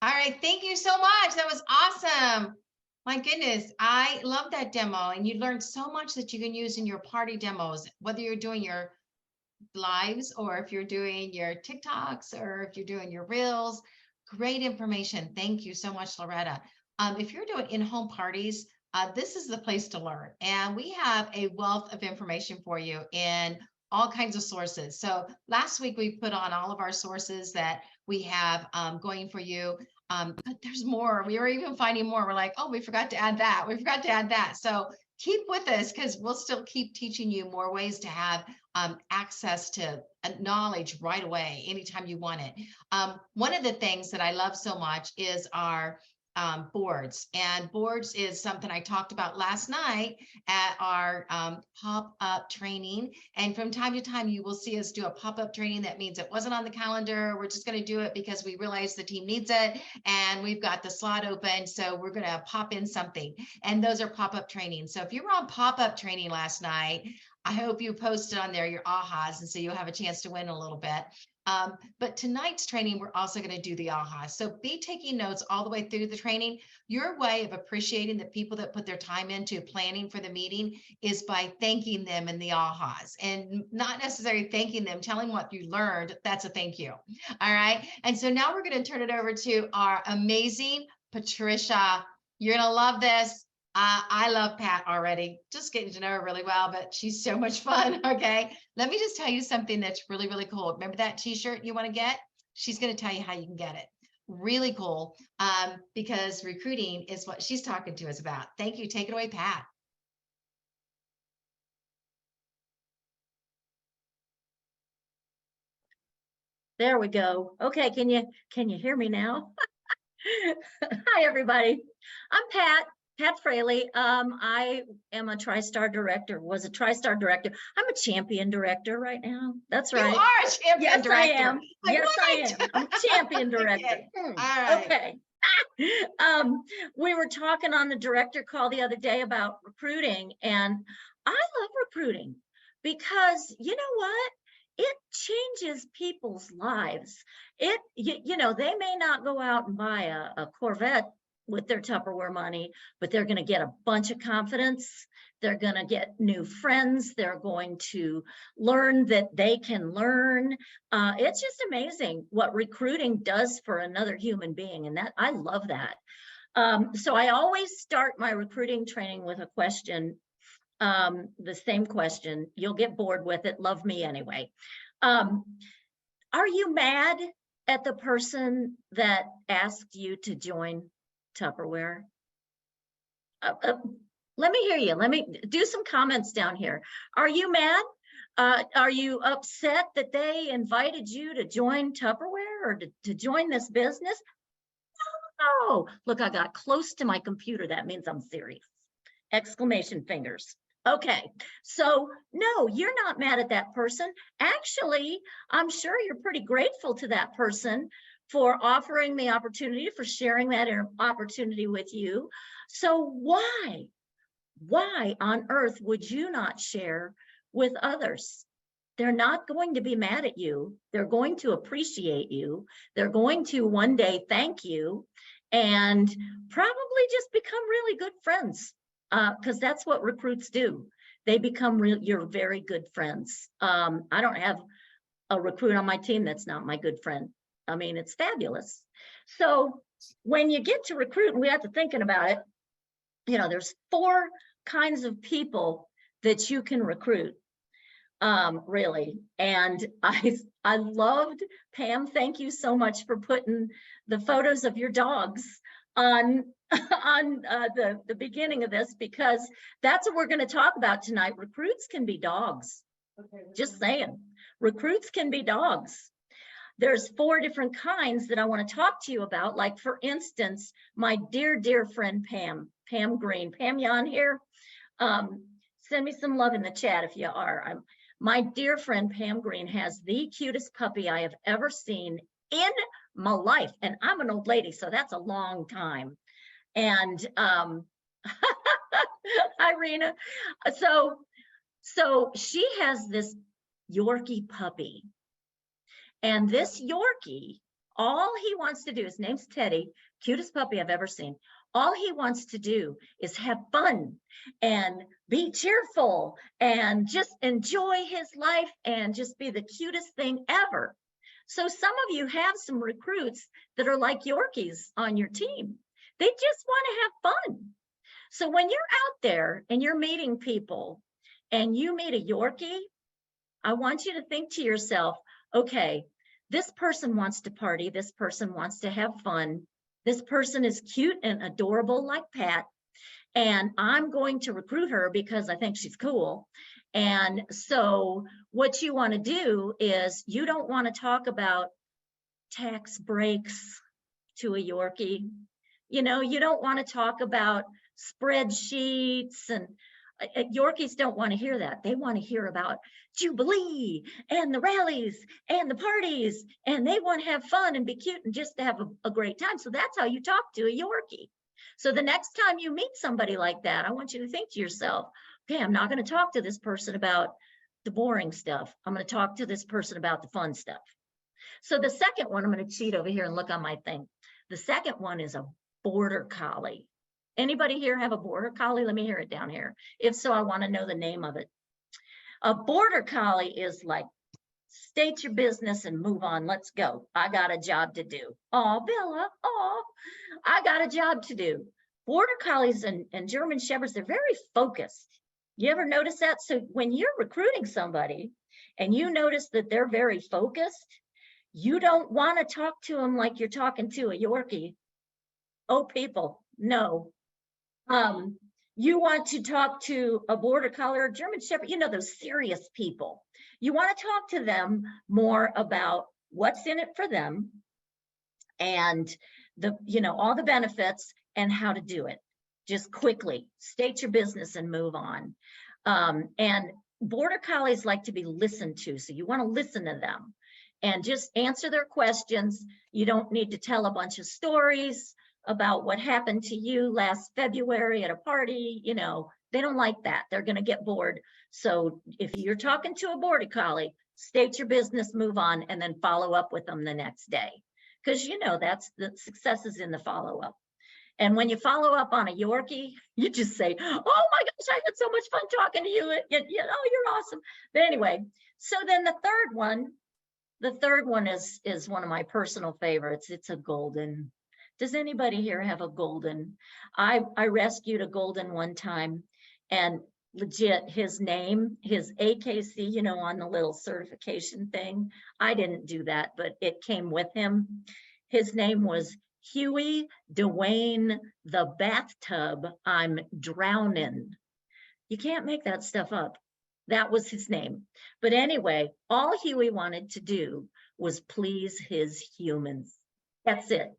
[SPEAKER 1] All right, thank you so much. That was awesome. My goodness, I love that demo, and you learned so much that you can use in your party demos, whether you're doing your lives or if you're doing your TikToks or if you're doing your reels. Great information. Thank you so much, Loretta. If you're doing in-home parties, this is the place to learn. And we have a wealth of information for you in all kinds of sources. So last week we put on all of our sources that we have going for you. But there's more. We were even finding more. We're like, oh, we forgot to add that. We forgot to add that. So keep with us because we'll still keep teaching you more ways to have access to knowledge right away, anytime you want it. One of the things that I love so much is our boards, and boards is something I talked about last night at our pop-up training. And from time to time, you will see us do a pop-up training. That means it wasn't on the calendar. We're just going to do it because we realize the team needs it and we've got the slot open. So we're going to pop in something. And those are pop-up trainings. So if you were on pop-up training last night, I hope you posted on there your ahas, and so you'll have a chance to win a little bit. But tonight's training, we're also going to do the ahas. So be taking notes all the way through the training. Your way of appreciating the people that put their time into planning for the meeting is by thanking them in the ahas, and not necessarily thanking them, telling what you learned. That's a thank you. All right. And so now we're going to turn it over to our amazing Patricia. You're going to love this. I love Pat already, just getting to know her really well, but she's so much fun. Okay. Let me just tell you something that's really, really cool. Remember that t-shirt you want to get? She's going to tell you how you can get it. Really cool. Because recruiting is what she's talking to us about. Thank you. Take it away, Pat.
[SPEAKER 6] There we go. Okay, can you hear me now? Hi, everybody. I'm Pat Fraley. I am a TriStar director, was a TriStar director. I'm a champion director right now. That's right.
[SPEAKER 1] You are a champion director.
[SPEAKER 6] I am. Yes, I am. I'm a champion director.
[SPEAKER 1] Okay. All right.
[SPEAKER 6] Okay. We were talking on the director call the other day about recruiting, and I love recruiting because you know what? It changes people's lives. You know, they may not go out and buy a Corvette with their Tupperware money, but they're going to get a bunch of confidence. They're going to get new friends. They're going to learn that they can learn. It's just amazing what recruiting does for another human being. And that I love that. So I always start my recruiting training with a question. The same question. You'll get bored with it. Love me anyway. Are you mad at the person that asked you to join Tupperware? Let me hear you. Let me do some comments down here. Are you mad? Are you upset that they invited you to join Tupperware or to join this business? No. Look, I got close to my computer. That means I'm serious. Exclamation fingers. Okay, so no, you're not mad at that person. Actually, I'm sure you're pretty grateful to that person for offering the opportunity, for sharing that opportunity with you. So why on earth would you not share with others? they're not going to be mad at you. They're going to appreciate you. They're going to one day thank you and probably just become really good friends, because that's what recruits do. They become your very good friends. I don't have a recruit on my team that's not my good friend. I mean, it's fabulous. So when you get to recruit, and we have to thinking about it, you know, there's 4 kinds of people that you can recruit, really. And I loved, Pam, thank you so much for putting the photos of your dogs on the beginning of this, because that's what we're going to talk about tonight. Recruits can be dogs.
[SPEAKER 5] Okay,
[SPEAKER 6] Just saying, recruits can be dogs. There's 4 different kinds that I want to talk to you about. Like, for instance, my dear friend Pam Green. Pam, you on here? Send me some love in the chat if you are. My dear friend Pam Green has the cutest puppy I have ever seen in my life. And I'm an old lady, so that's a long time. And Irina, so she has this Yorkie puppy. And this Yorkie, all he wants to do, his name's Teddy, cutest puppy I've ever seen. All he wants to do is have fun and be cheerful and just enjoy his life and just be the cutest thing ever. So some of you have some recruits that are like Yorkies on your team. They just want to have fun. So when you're out there and you're meeting people and you meet a Yorkie, I want you to think to yourself, okay, this person wants to party. This person wants to have fun. This person is cute and adorable like Pat. And I'm going to recruit her because I think she's cool. And so what you want to do is, you don't want to talk about tax breaks to a Yorkie. You know, you don't want to talk about spreadsheets, and Yorkies don't want to hear that. They want to hear about Jubilee and the rallies and the parties, and they want to have fun and be cute and just to have a great time. So that's how you talk to a Yorkie. So the next time you meet somebody like that, I want you to think to yourself, okay, I'm not going to talk to this person about the boring stuff. I'm going to talk to this person about the fun stuff. So the second one, I'm going to cheat over here and look on my thing. The second one is a border collie. Anybody here have a border collie? Let me hear it down here. If so, I want to know the name of it. A border collie is like, state your business and move on. Let's go. I got a job to do. Oh, Bella. Oh, I got a job to do. Border collies and German shepherds, they're very focused. You ever notice that? So when you're recruiting somebody and you notice that they're very focused, you don't want to talk to them like you're talking to a Yorkie. Oh, people, no. You want to talk to a border collie or German shepherd, you know, those serious people. You want to talk to them more about what's in it for them and the, you know, all the benefits and how to do it. Just quickly state your business and move on. And border collies like to be listened to. So you want to listen to them and just answer their questions. You don't need to tell a bunch of stories about what happened to you last February at a party. You know, they don't like that. They're going to get bored. So if you're talking to a border collie, state your business, move on, and then follow up with them the next day. Because, you know, that's the success is in the follow-up. And when you follow up on a Yorkie, you just say, oh my gosh, I had so much fun talking to you. Oh, you're awesome. But anyway, so then the third one is one of my personal favorites. It's a golden. Does anybody here have a golden? I rescued a golden one time, and legit, his name, his AKC, you know, on the little certification thing. I didn't do that, but it came with him. His name was Huey Dwayne the Bathtub I'm Drowning. You can't make that stuff up. That was his name. But anyway, all Huey wanted to do was please his humans. That's it.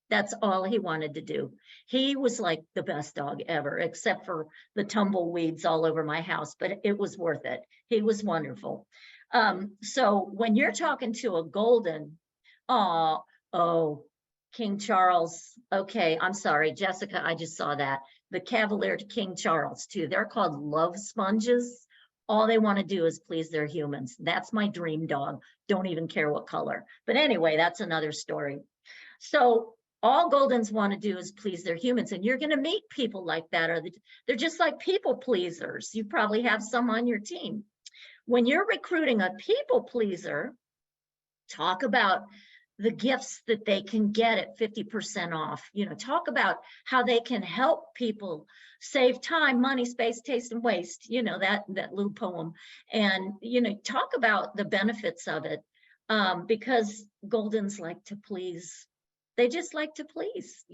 [SPEAKER 6] That's all he wanted to do. He was like the best dog ever, except for the tumbleweeds all over my house, but it was worth it. He was wonderful. So when you're talking to a golden, oh, King Charles. Okay, I'm sorry, Jessica, I just saw that. The Cavalier to King Charles too. They're called love sponges. All they want to do is please their humans. That's my dream dog. Don't even care what color. But anyway, that's another story. So all Goldens want to do is please their humans. And you're going to meet people like that, or they're just like people pleasers. You probably have some on your team. When you're recruiting a people pleaser, talk about the gifts that they can get at 50% off. Talk about how they can help people save time, money, space, taste, and waste. That little poem. And, talk about the benefits of it, because Goldens like to please. They just like to please,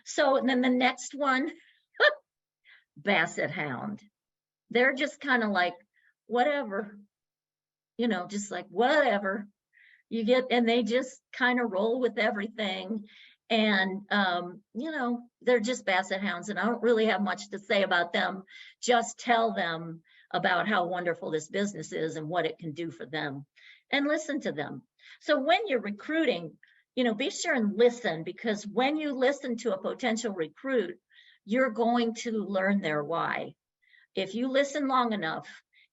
[SPEAKER 6] So, and then the next one, Basset Hound. They're just kind of like, whatever, just like whatever. You get, and they just kind of roll with everything. And, they're just Basset Hounds, and I don't really have much to say about them. Just tell them about how wonderful this business is and what it can do for them, and listen to them. So when you're recruiting, be sure and listen, because when you listen to a potential recruit, you're going to learn their why. If you listen long enough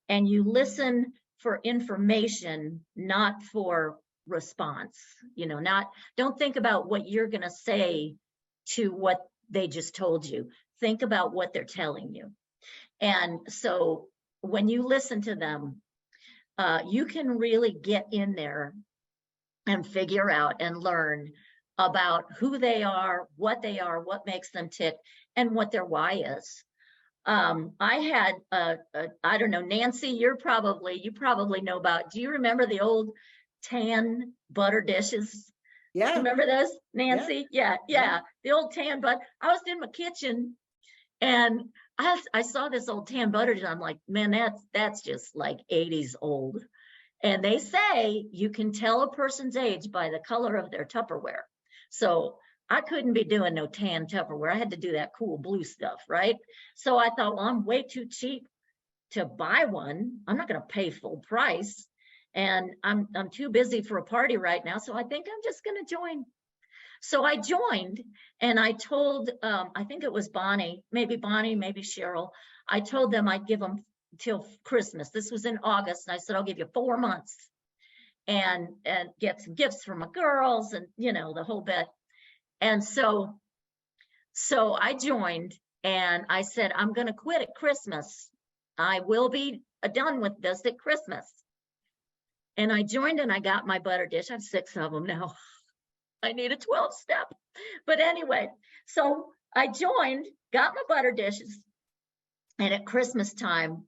[SPEAKER 6] and you listen for information, not for response, don't think about what you're going to say to what they just told you. Think about what they're telling you. And so when you listen to them, you can really get in there and figure out and learn about who they are, what makes them tick, and what their why is. I had, I don't know, Nancy, you probably know about, do you remember the old tan butter dishes?
[SPEAKER 4] Yeah.
[SPEAKER 6] Remember those, Nancy? Yeah. The old tan butter. I was in my kitchen and I saw this old tan butter dish. I'm like, man, that's just like 80s old. And they say you can tell a person's age by the color of their Tupperware. So I couldn't be doing no tan Tupperware. I had to do that cool blue stuff, right? So I thought, well, I'm way too cheap to buy one. I'm not going to pay full price. And I'm too busy for a party right now. So I think I'm just going to join. So I joined, and I told, I think it was Bonnie, maybe Cheryl. I told them I'd give them till Christmas. This was in August. And I said, I'll give you 4 months and get some gifts for my girls and, the whole bit. And so I joined, and I said, I'm going to quit at Christmas. I will be done with this at Christmas. And I joined, and I got my butter dish. I have 6 of them now. I need a 12-step. But anyway, so I joined, got my butter dishes. And at Christmas time,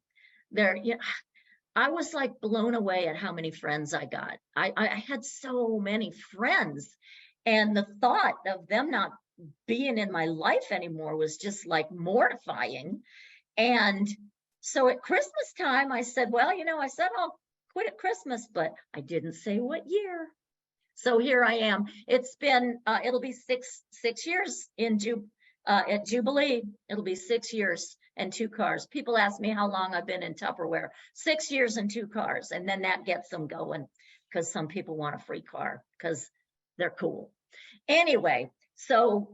[SPEAKER 6] I was like blown away at how many friends I got. I had so many friends. And the thought of them not being in my life anymore was just like mortifying. And so at Christmas time, I said, well, I said I'll quit at Christmas, but I didn't say what year. So here I am. It's been, it'll be six years at Jubilee. It'll be 6 years and 2 cars. People ask me how long I've been in Tupperware. 6 years and 2 cars. And then that gets them going, because some people want a free car because they're cool. Anyway, so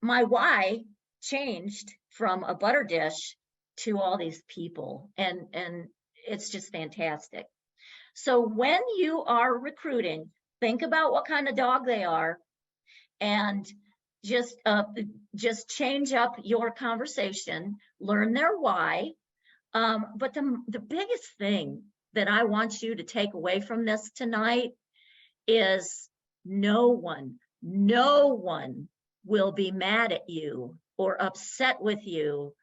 [SPEAKER 6] my why changed from a butter dish to all these people. And it's just fantastic. So when you are recruiting, think about what kind of dog they are, and just change up your conversation, learn their why. But the biggest thing that I want you to take away from this tonight is no one will be mad at you or upset with you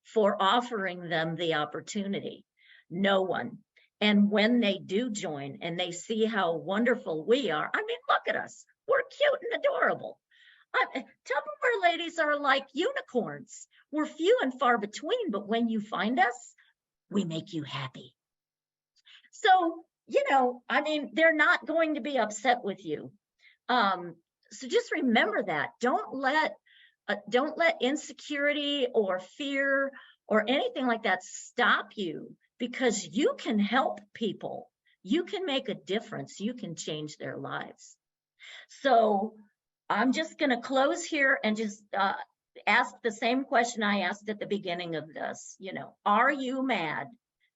[SPEAKER 6] for offering them the opportunity. No one. And when they do join and they see how wonderful we are, I mean, look at us. We're cute and adorable. Tupperware ladies are like unicorns. We're few and far between, but when you find us, we make you happy. So, I mean, they're not going to be upset with you. So just remember that. Don't let insecurity or fear or anything like that stop you, because you can help people. You can make a difference. You can change their lives. So I'm just going to close here and just ask the same question I asked at the beginning of this. Are you mad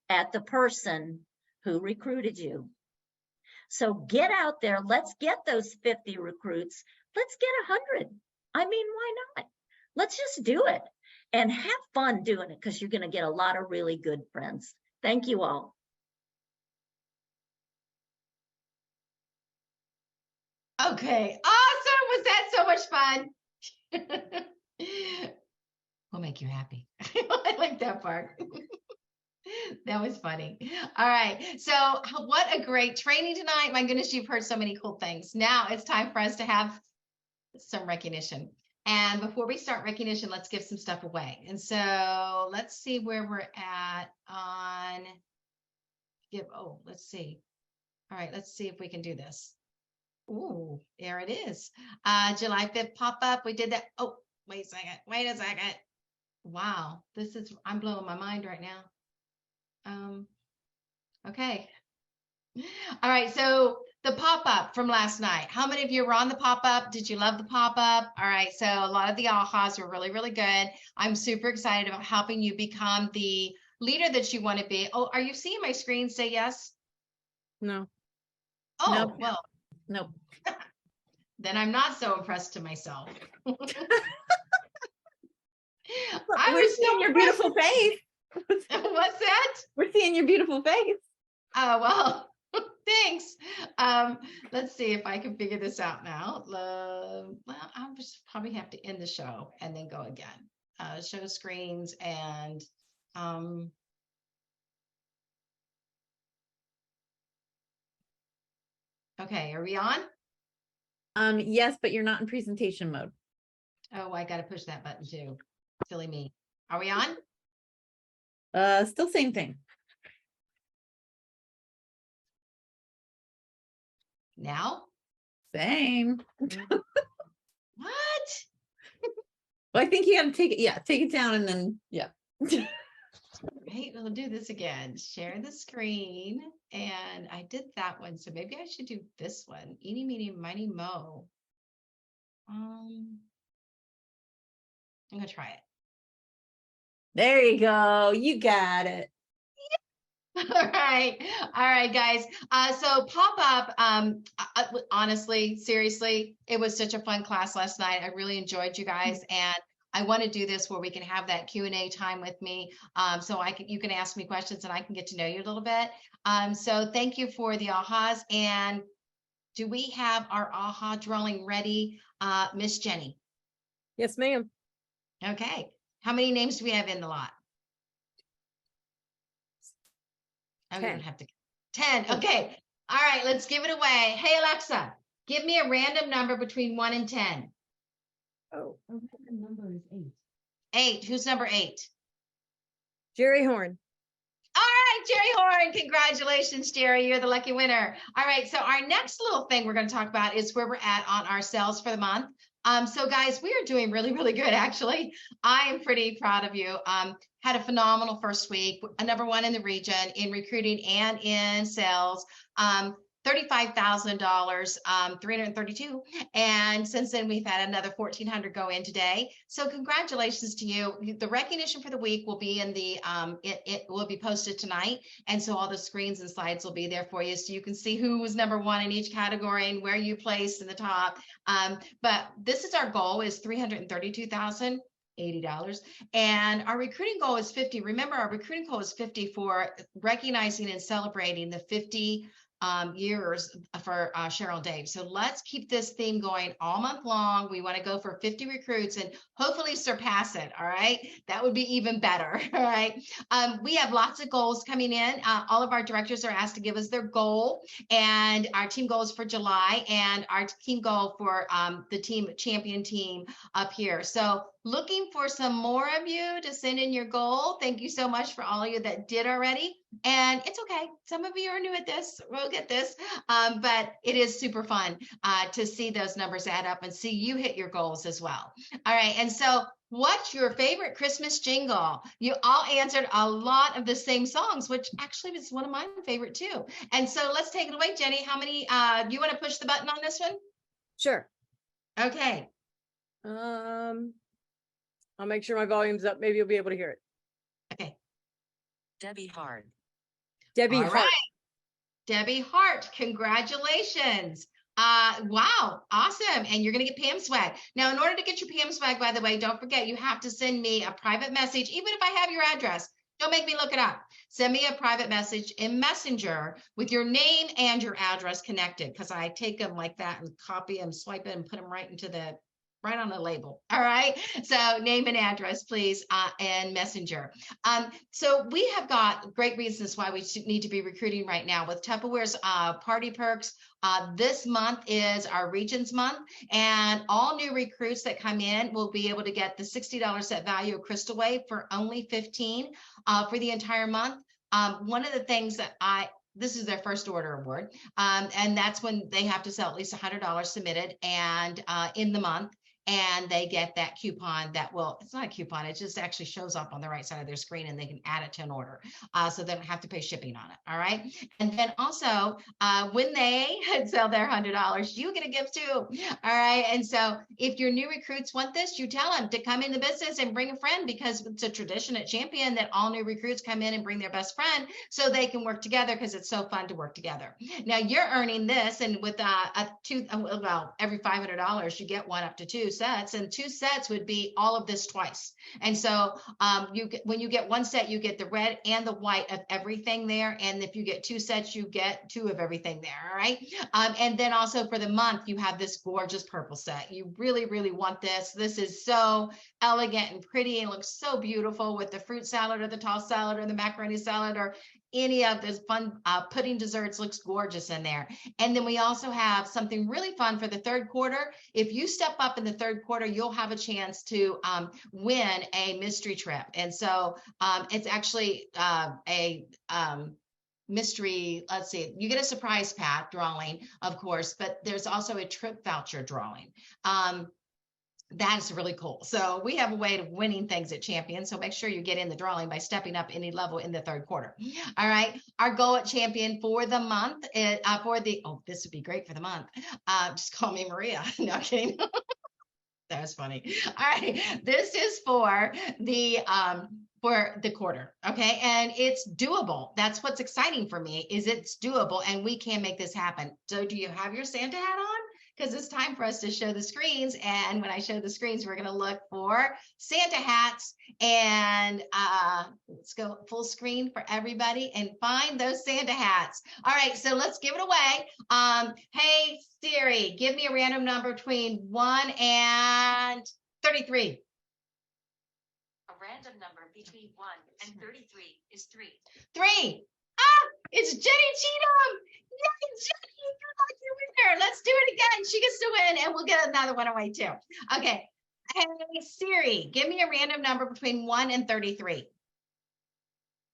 [SPEAKER 6] at the person who recruited you. So get out there. Let's get those 50 recruits. Let's get 100. I mean, why not? Let's just do it and have fun doing it, because you're going to get a lot of really good friends. Thank you all.
[SPEAKER 1] Okay, awesome. Was that so much fun? We'll make you happy. I like that part. That was funny. All right. So what a great training tonight. My goodness, you've heard so many cool things. Now it's time for us to have some recognition. And before we start recognition, let's give some stuff away. And so let's see where we're at on let's see. All right, let's see if we can do this. Ooh, there it is. July 5th pop-up. We did that. Oh, wait a second. Wait a second. Wow, I'm blowing my mind right now. Okay. All right, so the pop-up from last night. How many of you were on the pop-up? Did you love the pop-up? All right, so a lot of the ahas were really, really good. I'm super excited about helping you become the leader that you want to be. Oh, are you seeing my screen? Say yes.
[SPEAKER 3] No.
[SPEAKER 1] Oh,
[SPEAKER 2] Nope.
[SPEAKER 1] well,
[SPEAKER 2] Nope.
[SPEAKER 1] then I'm not so impressed to myself.
[SPEAKER 2] We're
[SPEAKER 1] I was
[SPEAKER 2] seeing
[SPEAKER 1] so
[SPEAKER 2] your
[SPEAKER 1] impressed.
[SPEAKER 2] beautiful face.
[SPEAKER 1] What's that?
[SPEAKER 2] We're seeing your beautiful face.
[SPEAKER 1] Oh, well, thanks. Let's see if I can figure this out now. Well, I'll just probably have to end the show and then go again. Show screens and okay, are we on?
[SPEAKER 2] Yes, but you're not in presentation mode.
[SPEAKER 1] Oh, I got to push that button too. Silly me. Are we on?
[SPEAKER 2] Still same thing.
[SPEAKER 1] Now?
[SPEAKER 2] Same.
[SPEAKER 1] What?
[SPEAKER 2] Well, I think you got to take it down and then, yeah.
[SPEAKER 1] Right, we'll do this again. Share the screen. And I did that one, so maybe I should do this one. Eeny, meeny, miny, mo. I'm gonna try it.
[SPEAKER 2] There you go. You got it.
[SPEAKER 1] All right, guys. So pop up. Honestly, seriously, it was such a fun class last night. I really enjoyed you guys, and I want to do this where we can have that Q&A time with me, so you can ask me questions and I can get to know you a little bit. So thank you for the ahas. And do we have our aha drawing ready, Miss Jenny?
[SPEAKER 3] Yes, ma'am.
[SPEAKER 1] Okay. How many names do we have in the lot? Oh, you
[SPEAKER 3] 10.
[SPEAKER 1] don't have to. 10. Okay. All right. Let's give it away. Hey, Alexa, give me a random number between 1 and 10.
[SPEAKER 3] Oh,
[SPEAKER 1] The number is 8. 8. Who's number 8?
[SPEAKER 3] Jerry Horn.
[SPEAKER 1] All right, Jerry Horn. Congratulations, Jerry. You're the lucky winner. All right. So our next little thing we're going to talk about is where we're at on our sales for the month. So guys, we are doing really, really good. Actually, I am pretty proud of you. Had a phenomenal first week, a #1 in the region in recruiting and in sales. $35,000, 332. And since then, we've had another 1,400 go in today. So congratulations to you. The recognition for the week will be in the, it will be posted tonight. And so all the screens and slides will be there for you. So you can see who was #1 in each category and where you placed in the top. But this is our goal is $332,080. And our recruiting goal is 50. Remember, our recruiting goal is 50 for recognizing and celebrating the 50 years for Cheryl Dave. So let's keep this theme going all month long. We want to go for 50 recruits and hopefully surpass it. All right. That would be even better. All right. We have lots of goals coming in. All of our directors are asked to give us their goal, and our team goals for July and our team goal for the team champion team up here. So looking for some more of you to send in your goal. Thank you so much for all of you that did already. And it's okay. Some of you are new at this. We'll get this. But it is super fun to see those numbers add up and see you hit your goals as well. All right. And so what's your favorite Christmas jingle? You all answered a lot of the same songs, which actually was one of my favorite too. And so let's take it away, Jenny. How many, you want to push the button on this one?
[SPEAKER 3] Sure.
[SPEAKER 1] Okay.
[SPEAKER 3] I'll make sure my volume's up. Maybe you'll be able to hear it.
[SPEAKER 1] Okay.
[SPEAKER 7] Debbie Hard.
[SPEAKER 3] Debbie
[SPEAKER 1] All
[SPEAKER 3] Hart.
[SPEAKER 1] right. Debbie Hart, congratulations. Wow, awesome. And you're going to get Pam swag. Now, in order to get your Pam swag, by the way, don't forget you have to send me a private message, even if I have your address. Don't make me look it up. Send me a private message in Messenger with your name and your address connected, because I take them like that and copy them, swipe it, and put them right on the label. All right. So name and address, please, and Messenger. So we have got great reasons why we need to be recruiting right now with Tupperware's party perks. This month is our Regions Month, and all new recruits that come in will be able to get the $60 set value of Crystal Wave for only $15 for the entire month. One of the things that this is their first order award, and that's when they have to sell at least $100 submitted and in the month. And they get that coupon it's not a coupon, it just actually shows up on the right side of their screen and they can add it to an order. So they don't have to pay shipping on it. All right. And then also when they sell their $100, you get a gift too. All right. And so if your new recruits want this, you tell them to come in the business and bring a friend, because it's a tradition at Champion that all new recruits come in and bring their best friend so they can work together, because it's so fun to work together. Now you're earning this, and with every $500, you get one up to two sets, and two sets would be all of this twice. And so when you get one set, you get the red and the white of everything there. And if you get two sets, you get two of everything there. All right. And then also for the month, you have this gorgeous purple set. You really, really want this. This is so elegant and pretty and looks so beautiful with the fruit salad or the tossed salad or the macaroni salad or any of those fun pudding desserts. Looks gorgeous in there. And then we also have something really fun for the third quarter. If you step up in the third quarter, you'll have a chance to win a mystery trip. And so it's actually a mystery. Let's see, you get a surprise pack drawing, of course, but there's also a trip voucher drawing. That's really cool. So we have a way of winning things at Champion. So make sure you get in the drawing by stepping up any level in the third quarter. All right. Our goal at Champion for the month is this would be great for the month. Just call me Maria. No kidding. That was funny. All right. This is for the quarter. Okay. And it's doable. That's what's exciting for me, is it's doable and we can make this happen. So do you have your Santa hat on? Because it's time for us to show the screens. And when I show the screens, we're going to look for Santa hats. And let's go full screen for everybody and find those Santa hats. All right, so let's give it away. Hey, Siri, give me a random number between 1 and 33.
[SPEAKER 7] A random number between 1 and 33 is 3.
[SPEAKER 1] 3. It's Jenny Cheatham. Yay, Jenny, you're like your winner. Let's do it again. She gets to win, and we'll get another one away too. Okay. Hey, Siri, give me a random number between 1 and 33.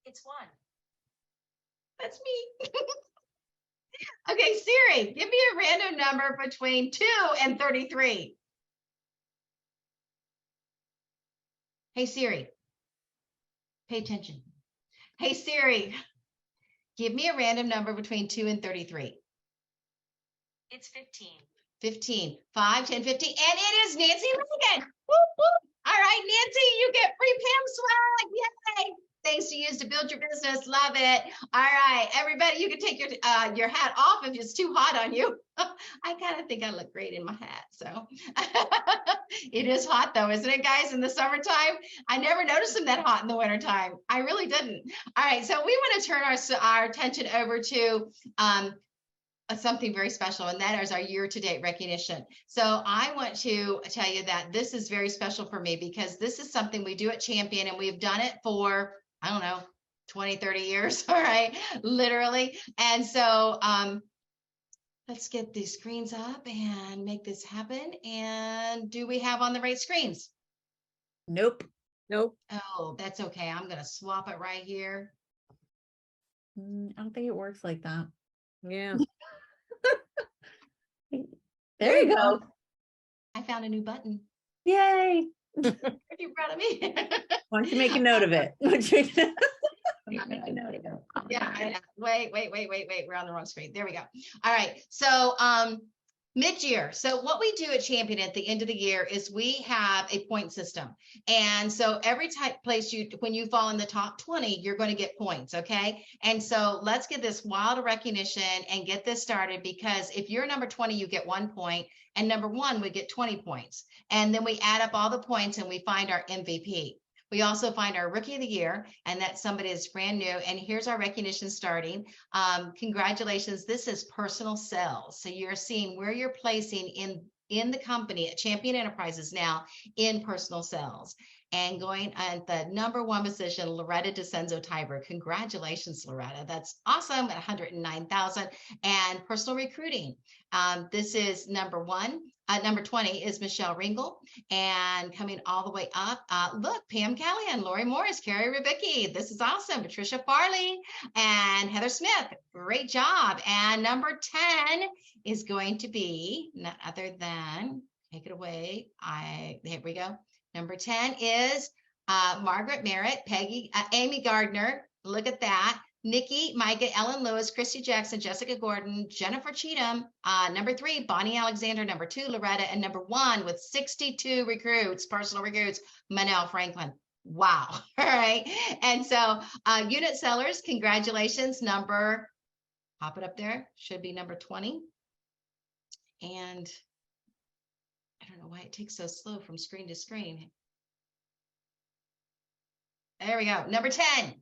[SPEAKER 7] It's 1.
[SPEAKER 1] That's me. Okay, Siri, give me a random number between 2 and 33. Hey, Siri, pay attention. Hey, Siri, give me a random number between 2 and 33.
[SPEAKER 7] It's 15.
[SPEAKER 1] 15, 5, 10, 15, and it is Nancy Ligon. Whoop, whoop. All right, Nancy, you get free Pam swag. Yay. Things to use to build your business. Love it. All right, everybody, you can take your hat off if it's too hot on you. I kind of think I look great in my hat. So it is hot though, isn't it, guys, in the summertime? I never noticed them that hot in the wintertime. I really didn't. All right, so we want to turn our attention over to something very special, and that is our year-to-date recognition. So I want to tell you that this is very special for me because this is something we do at Champion, and we've done it for, I don't know, 20, 30 years, all right, literally. And so let's get these screens up and make this happen. And do we have on the right screens?
[SPEAKER 2] Nope.
[SPEAKER 3] Nope.
[SPEAKER 1] Oh, that's okay. I'm going to swap it right here.
[SPEAKER 2] I don't think it works like that.
[SPEAKER 3] Yeah.
[SPEAKER 2] There you go.
[SPEAKER 1] I found a new button.
[SPEAKER 2] Yay.
[SPEAKER 1] Are you proud of me?
[SPEAKER 2] Why don't you make a note of it?
[SPEAKER 1] Yeah, I know. Wait. We're on the wrong screen. There we go. All right. So Mid-year. So what we do at Champion at the end of the year is we have a point system. And so every type place when you fall in the top 20, you're going to get points. Okay. And so let's get this wild recognition and get this started, because if you're number 20, you get 1 point, and number 1, we get 20 points. And then we add up all the points and we find our MVP. We also find our rookie of the year, and that's somebody that's brand new. And here's our recognition starting. Congratulations. This is personal sales. So you're seeing where you're placing in the company at Champion Enterprises now in personal sales. And going at the number 1 position, Loretta DeCenzo Tiber. Congratulations, Loretta. That's awesome at 109,000. And personal recruiting. This is number 1. Number 20 is Michelle Ringel, and coming all the way up, look, Pam Callahan, Lori Morris, Carrie Ribicki. This is awesome. Patricia Farley and Heather Smith. Great job. And number 10 is going to be none other than, take it away. Here we go. Number 10 is Margaret Merritt, Peggy, Amy Gardner. Look at that. Nikki, Micah, Ellen Lewis, Christy Jackson, Jessica Gordon, Jennifer Cheatham. Number 3, Bonnie Alexander. Number 2, Loretta. And number 1 with 62 recruits, personal recruits, Manel Franklin. Wow. All right. And so unit sellers, congratulations. Pop it up there. Should be number 20. And I don't know why it takes so slow from screen to screen. There we go. Number 10,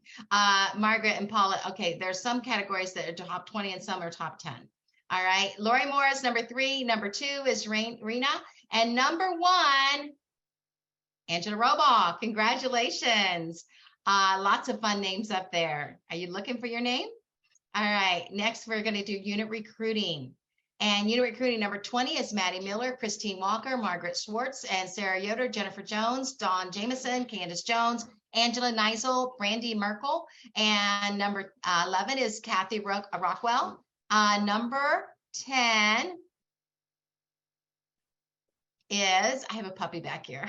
[SPEAKER 1] Margaret and Paula. Okay, there's some categories that are top 20 and some are top 10. All right. Lori Morris, number 3. Number 2 is Rena. And number 1, Angela Robaugh. Congratulations. Lots of fun names up there. Are you looking for your name? All right. Next, we're going to do unit recruiting. And unit recruiting number 20 is Maddie Miller, Christine Walker, Margaret Schwartz, and Sarah Yoder, Jennifer Jones, Dawn Jameson, Candace Jones, Angela Neisel, Brandy Merkel. And number 11 is Kathy Rockwell. Number 10 is, I have a puppy back here.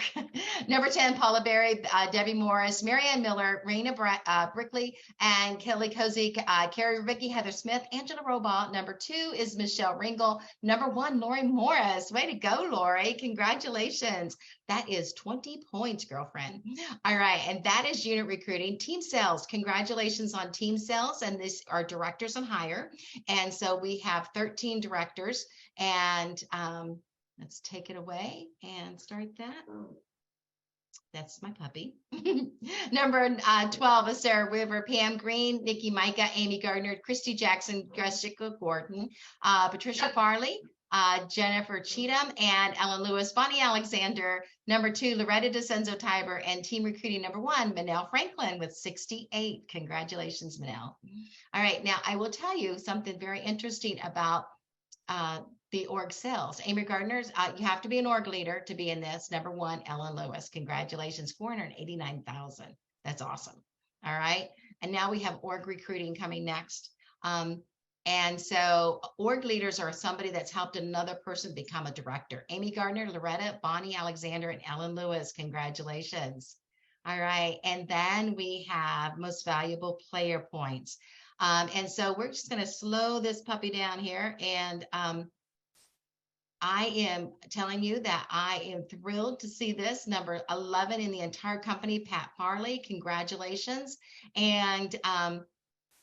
[SPEAKER 1] Number 10, Paula Berry, Debbie Morris, Marianne Miller, Raina Brickley, and Kelly Kozik, Carrie Ricky, Heather Smith, Angela Robaugh. Number 2 is Michelle Ringel. Number 1, Lori Morris. Way to go, Lori. Congratulations. That is 20 points, girlfriend. All right. And that is unit recruiting. Team sales. Congratulations on team sales. And these are directors and hire. And so we have 13 directors, and let's take it away and start that. That's my puppy. Number 12 is Sarah River, Pam Green, Nikki Micah, Amy Gardner, Christy Jackson, Jessica Gordon, Patricia Farley, Jennifer Cheatham, and Ellen Lewis, Bonnie Alexander. Number 2, Loretta DeCenzo Tiber, and team recruiting number 1, Manel Franklin with 68. Congratulations, Manel. All right, now I will tell you something very interesting about the org sales. Amy Gardner's, you have to be an org leader to be in this. Number 1, Ellen Lewis. Congratulations, 489,000. That's awesome. All right. And now we have org recruiting coming next. And so org leaders are somebody that's helped another person become a director. Amy Gardner, Loretta, Bonnie Alexander, and Ellen Lewis. Congratulations. All right. And then we have most valuable player points. And so we're just going to slow this puppy down here. And I am telling you that I am thrilled to see this. Number 11 in the entire company, Pat Farley. Congratulations. And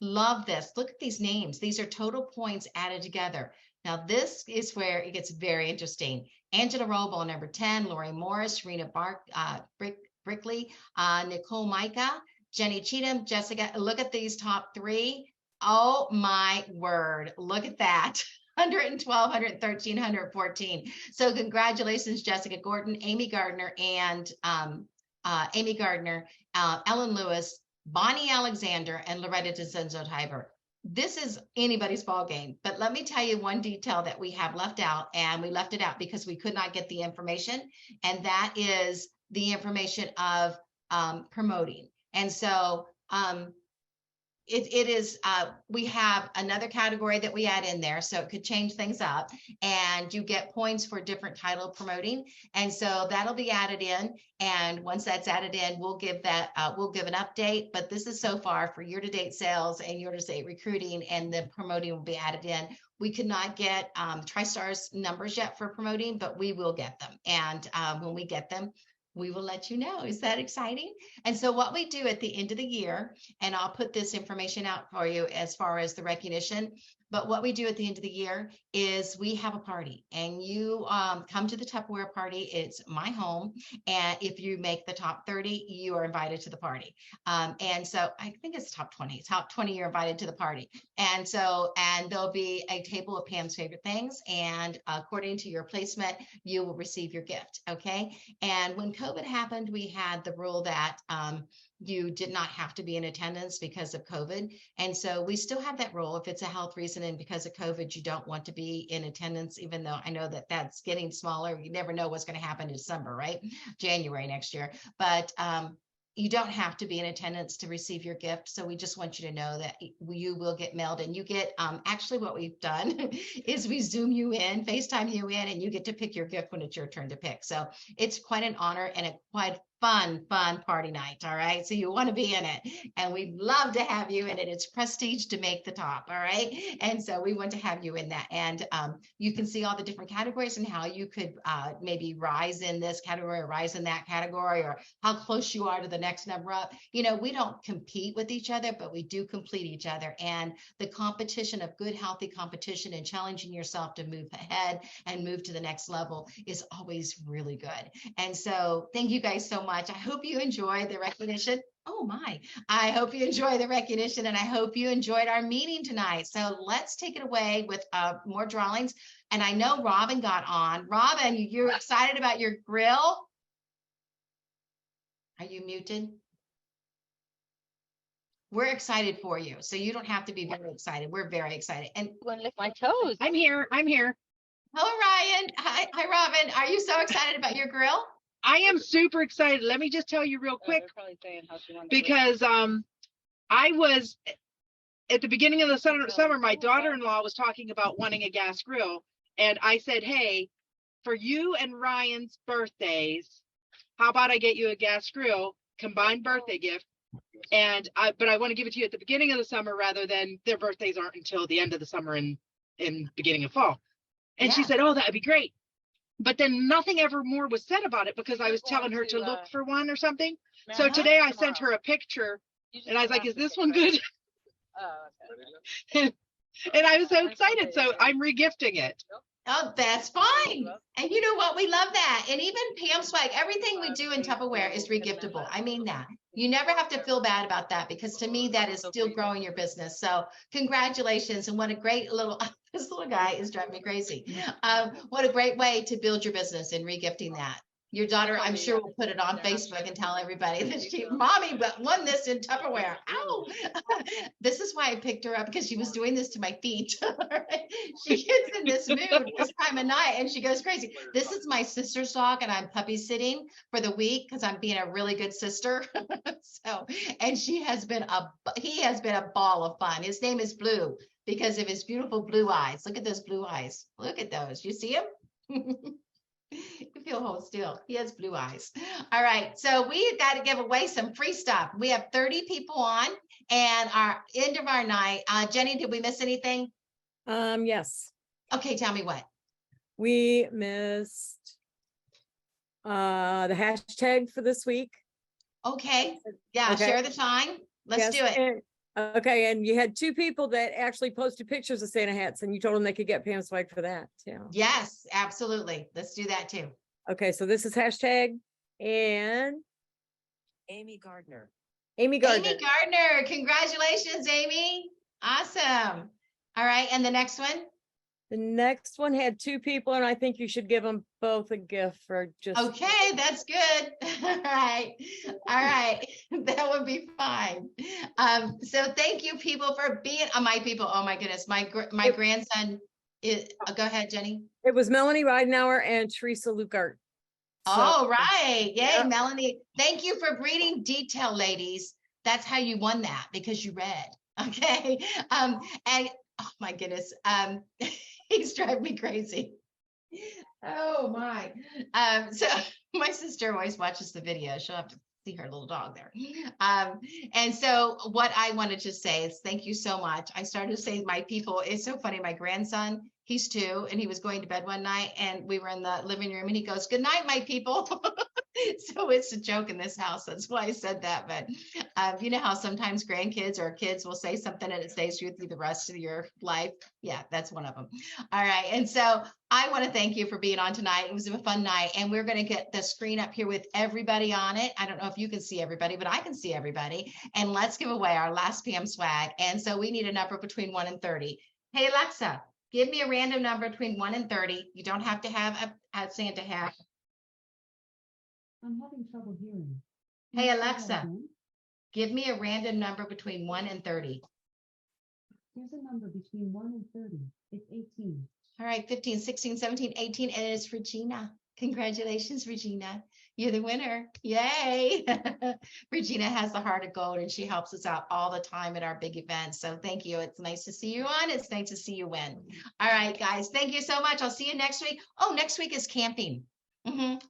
[SPEAKER 1] love this. Look at these names. These are total points added together. Now, this is where it gets very interesting. Angela Robo, number 10, Lori Morris, Rena Brickley, Nicole Micah, Jenny Cheatham, Jessica. Look at these top 3. Oh my word. Look at that. 112, 113, 114. So congratulations, Jessica Gordon, Amy Gardner, and Ellen Lewis, Bonnie Alexander, and Loretta DeCenzo Tiber. This is anybody's ball game, but let me tell you one detail that we have left out, and we left it out because we could not get the information, and that is the information of promoting. And so it is, we have another category that we add in there, so it could change things up. And you get points for different title promoting. And so that'll be added in. And once that's added in, we'll give that, we'll give an update. But this is so far for year-to-date sales and year-to-date recruiting, and the promoting will be added in. We could not get TriStar's numbers yet for promoting, but we will get them. And when we get them, we will let you know. Is that exciting? And so what we do at the end of the year, and I'll put this information out for you as far as the recognition, but what we do at the end of the year is we have a party, and you come to the Tupperware party. It's my home. And if you make the top 30, you are invited to the party. And so I think it's top 20, you're invited to the party. And so, and there'll be a table of Pam's favorite things. And according to your placement, you will receive your gift. Okay. And when COVID happened, we had the rule that you did not have to be in attendance because of COVID. And so we still have that rule. If it's a health reason and because of COVID, you don't want to be in attendance, even though I know that that's getting smaller. You never know what's going to happen in December, right? January next year. But you don't have to be in attendance to receive your gift. So we just want you to know that you will get mailed, and you get, actually what we've done is we Zoom you in, FaceTime you in, and you get to pick your gift when it's your turn to pick. So it's quite an honor and a quite fun party night. All right. So you want to be in it, and we'd love to have you in it. It's prestige to make the top. All right. And so we want to have you in that. And you can see all the different categories and how you could maybe rise in this category or rise in that category, or how close you are to the next number up. You know, we don't compete with each other, but we do complete each other. And the competition of good, healthy competition and challenging yourself to move ahead and move to the next level is always really good. And so thank you guys so much. I hope you enjoy the recognition. Oh my, I hope you enjoy the recognition, and I hope you enjoyed our meeting tonight. So let's take it away with more drawings. And I know Robin got on. Robin, you're excited about your grill? Are you muted? We're excited for you. So you don't have to be very excited. We're very excited. And
[SPEAKER 7] Going to lick my toes.
[SPEAKER 8] I'm here.
[SPEAKER 1] hello, Ryan. Hi, Robin. Are you so excited about your grill?
[SPEAKER 8] I am super excited. Let me just tell you real quick, because I was at the beginning of the summer, my daughter-in-law was talking about wanting a gas grill. And I said, hey, for you and Ryan's birthdays, how about I get you a gas grill, combined birthday gift? But I want to give it to you at the beginning of the summer rather than their birthdays aren't until the end of the summer and beginning of fall. And she said, oh, that'd be great. But then nothing ever more was said about it, because I was telling her to look for one or something. So today I sent her a picture, and I was like, is this one good? And I was so excited. So I'm regifting it.
[SPEAKER 1] Oh, that's fine. And you know what? We love that. And even Pam Swag, everything we do in Tupperware is regiftable. I mean that. You never have to feel bad about that, because to me, that is still growing your business. So congratulations. And what a great little, this little guy is driving me crazy. What a great way to build your business in regifting that. Your daughter, I'm sure, will put it on Facebook and tell everybody that mommy won this in Tupperware. Ow! This is why I picked her up, because she was doing this to my feet. She gets in this mood this time of night, and she goes crazy. This is my sister's dog, and I'm puppy sitting for the week because I'm being a really good sister. So, and he has been a ball of fun. His name is Blue because of his beautiful blue eyes. Look at those blue eyes. Look at those. You see him? You feel hold still. He has blue eyes. All right. So we got to give away some free stuff. We have 30 people on, and our end of our night. Jenny, did we miss anything?
[SPEAKER 3] Yes,
[SPEAKER 1] Okay. Tell me what.
[SPEAKER 3] we missed the hashtag for this week.
[SPEAKER 1] Okay. Yeah.
[SPEAKER 3] Okay.
[SPEAKER 1] Share the time. Let's
[SPEAKER 3] Yes,
[SPEAKER 1] do it.
[SPEAKER 3] Okay, and you had two people that actually posted pictures of Santa hats, and you told them they could get Pam Swag for that. Yeah.
[SPEAKER 1] Yes, absolutely. Let's do that too.
[SPEAKER 3] Okay, so this is hashtag and
[SPEAKER 7] Amy Gardner.
[SPEAKER 3] Amy Gardner.
[SPEAKER 1] Amy Gardner. Congratulations, Amy. Awesome. All right. And the next one.
[SPEAKER 3] The next one had two people, and I think you should give them both a gift for just.
[SPEAKER 1] Okay, that's good. All right. All right. That would be fine. So thank you, people, for being my people. Oh my goodness. My grandson is go ahead, Jenny.
[SPEAKER 3] It was Melanie Ridenauer and Teresa Lukart.
[SPEAKER 1] All right. Yay,
[SPEAKER 3] yeah.
[SPEAKER 1] Melanie. Thank you for reading detail, ladies. That's how you won that, because you read. Okay. And oh my goodness, he's driving me crazy. Oh my. So my sister always watches the video. She'll have to see her little dog there. And so what I wanted to say is thank you so much. I started to say my people, it's so funny. My grandson, he's 2 and he was going to bed one night and we were in the living room and he goes, "Good night, my people." So it's a joke in this house. That's why I said that. But you know how sometimes grandkids or kids will say something and it stays with you the rest of your life? Yeah, that's one of them. All right. And so I want to thank you for being on tonight. It was a fun night. And we're going to get the screen up here with everybody on it. I don't know if you can see everybody, but I can see everybody. And let's give away our last PM swag. And so we need a number between 1 and 30. Hey, Alexa, give me a random number between 1 and 30. You don't have to have a Santa hat.
[SPEAKER 9] I'm having trouble hearing.
[SPEAKER 1] Hey, Alexa, give me a random number between 1 and 30.
[SPEAKER 9] Here's a number between 1 and 30. It's 18.
[SPEAKER 1] All right, 15, 16, 17, 18, and it's Regina. Congratulations, Regina. You're the winner. Yay. Regina has the heart of gold and she helps us out all the time at our big events. So thank you. It's nice to see you on. It's nice to see you win. All right, guys, thank you so much. I'll see you next week. Oh, next week is camping.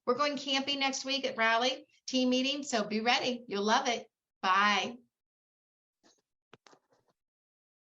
[SPEAKER 1] We're going camping next week at Raleigh team meeting. So be ready. You'll love it. Bye.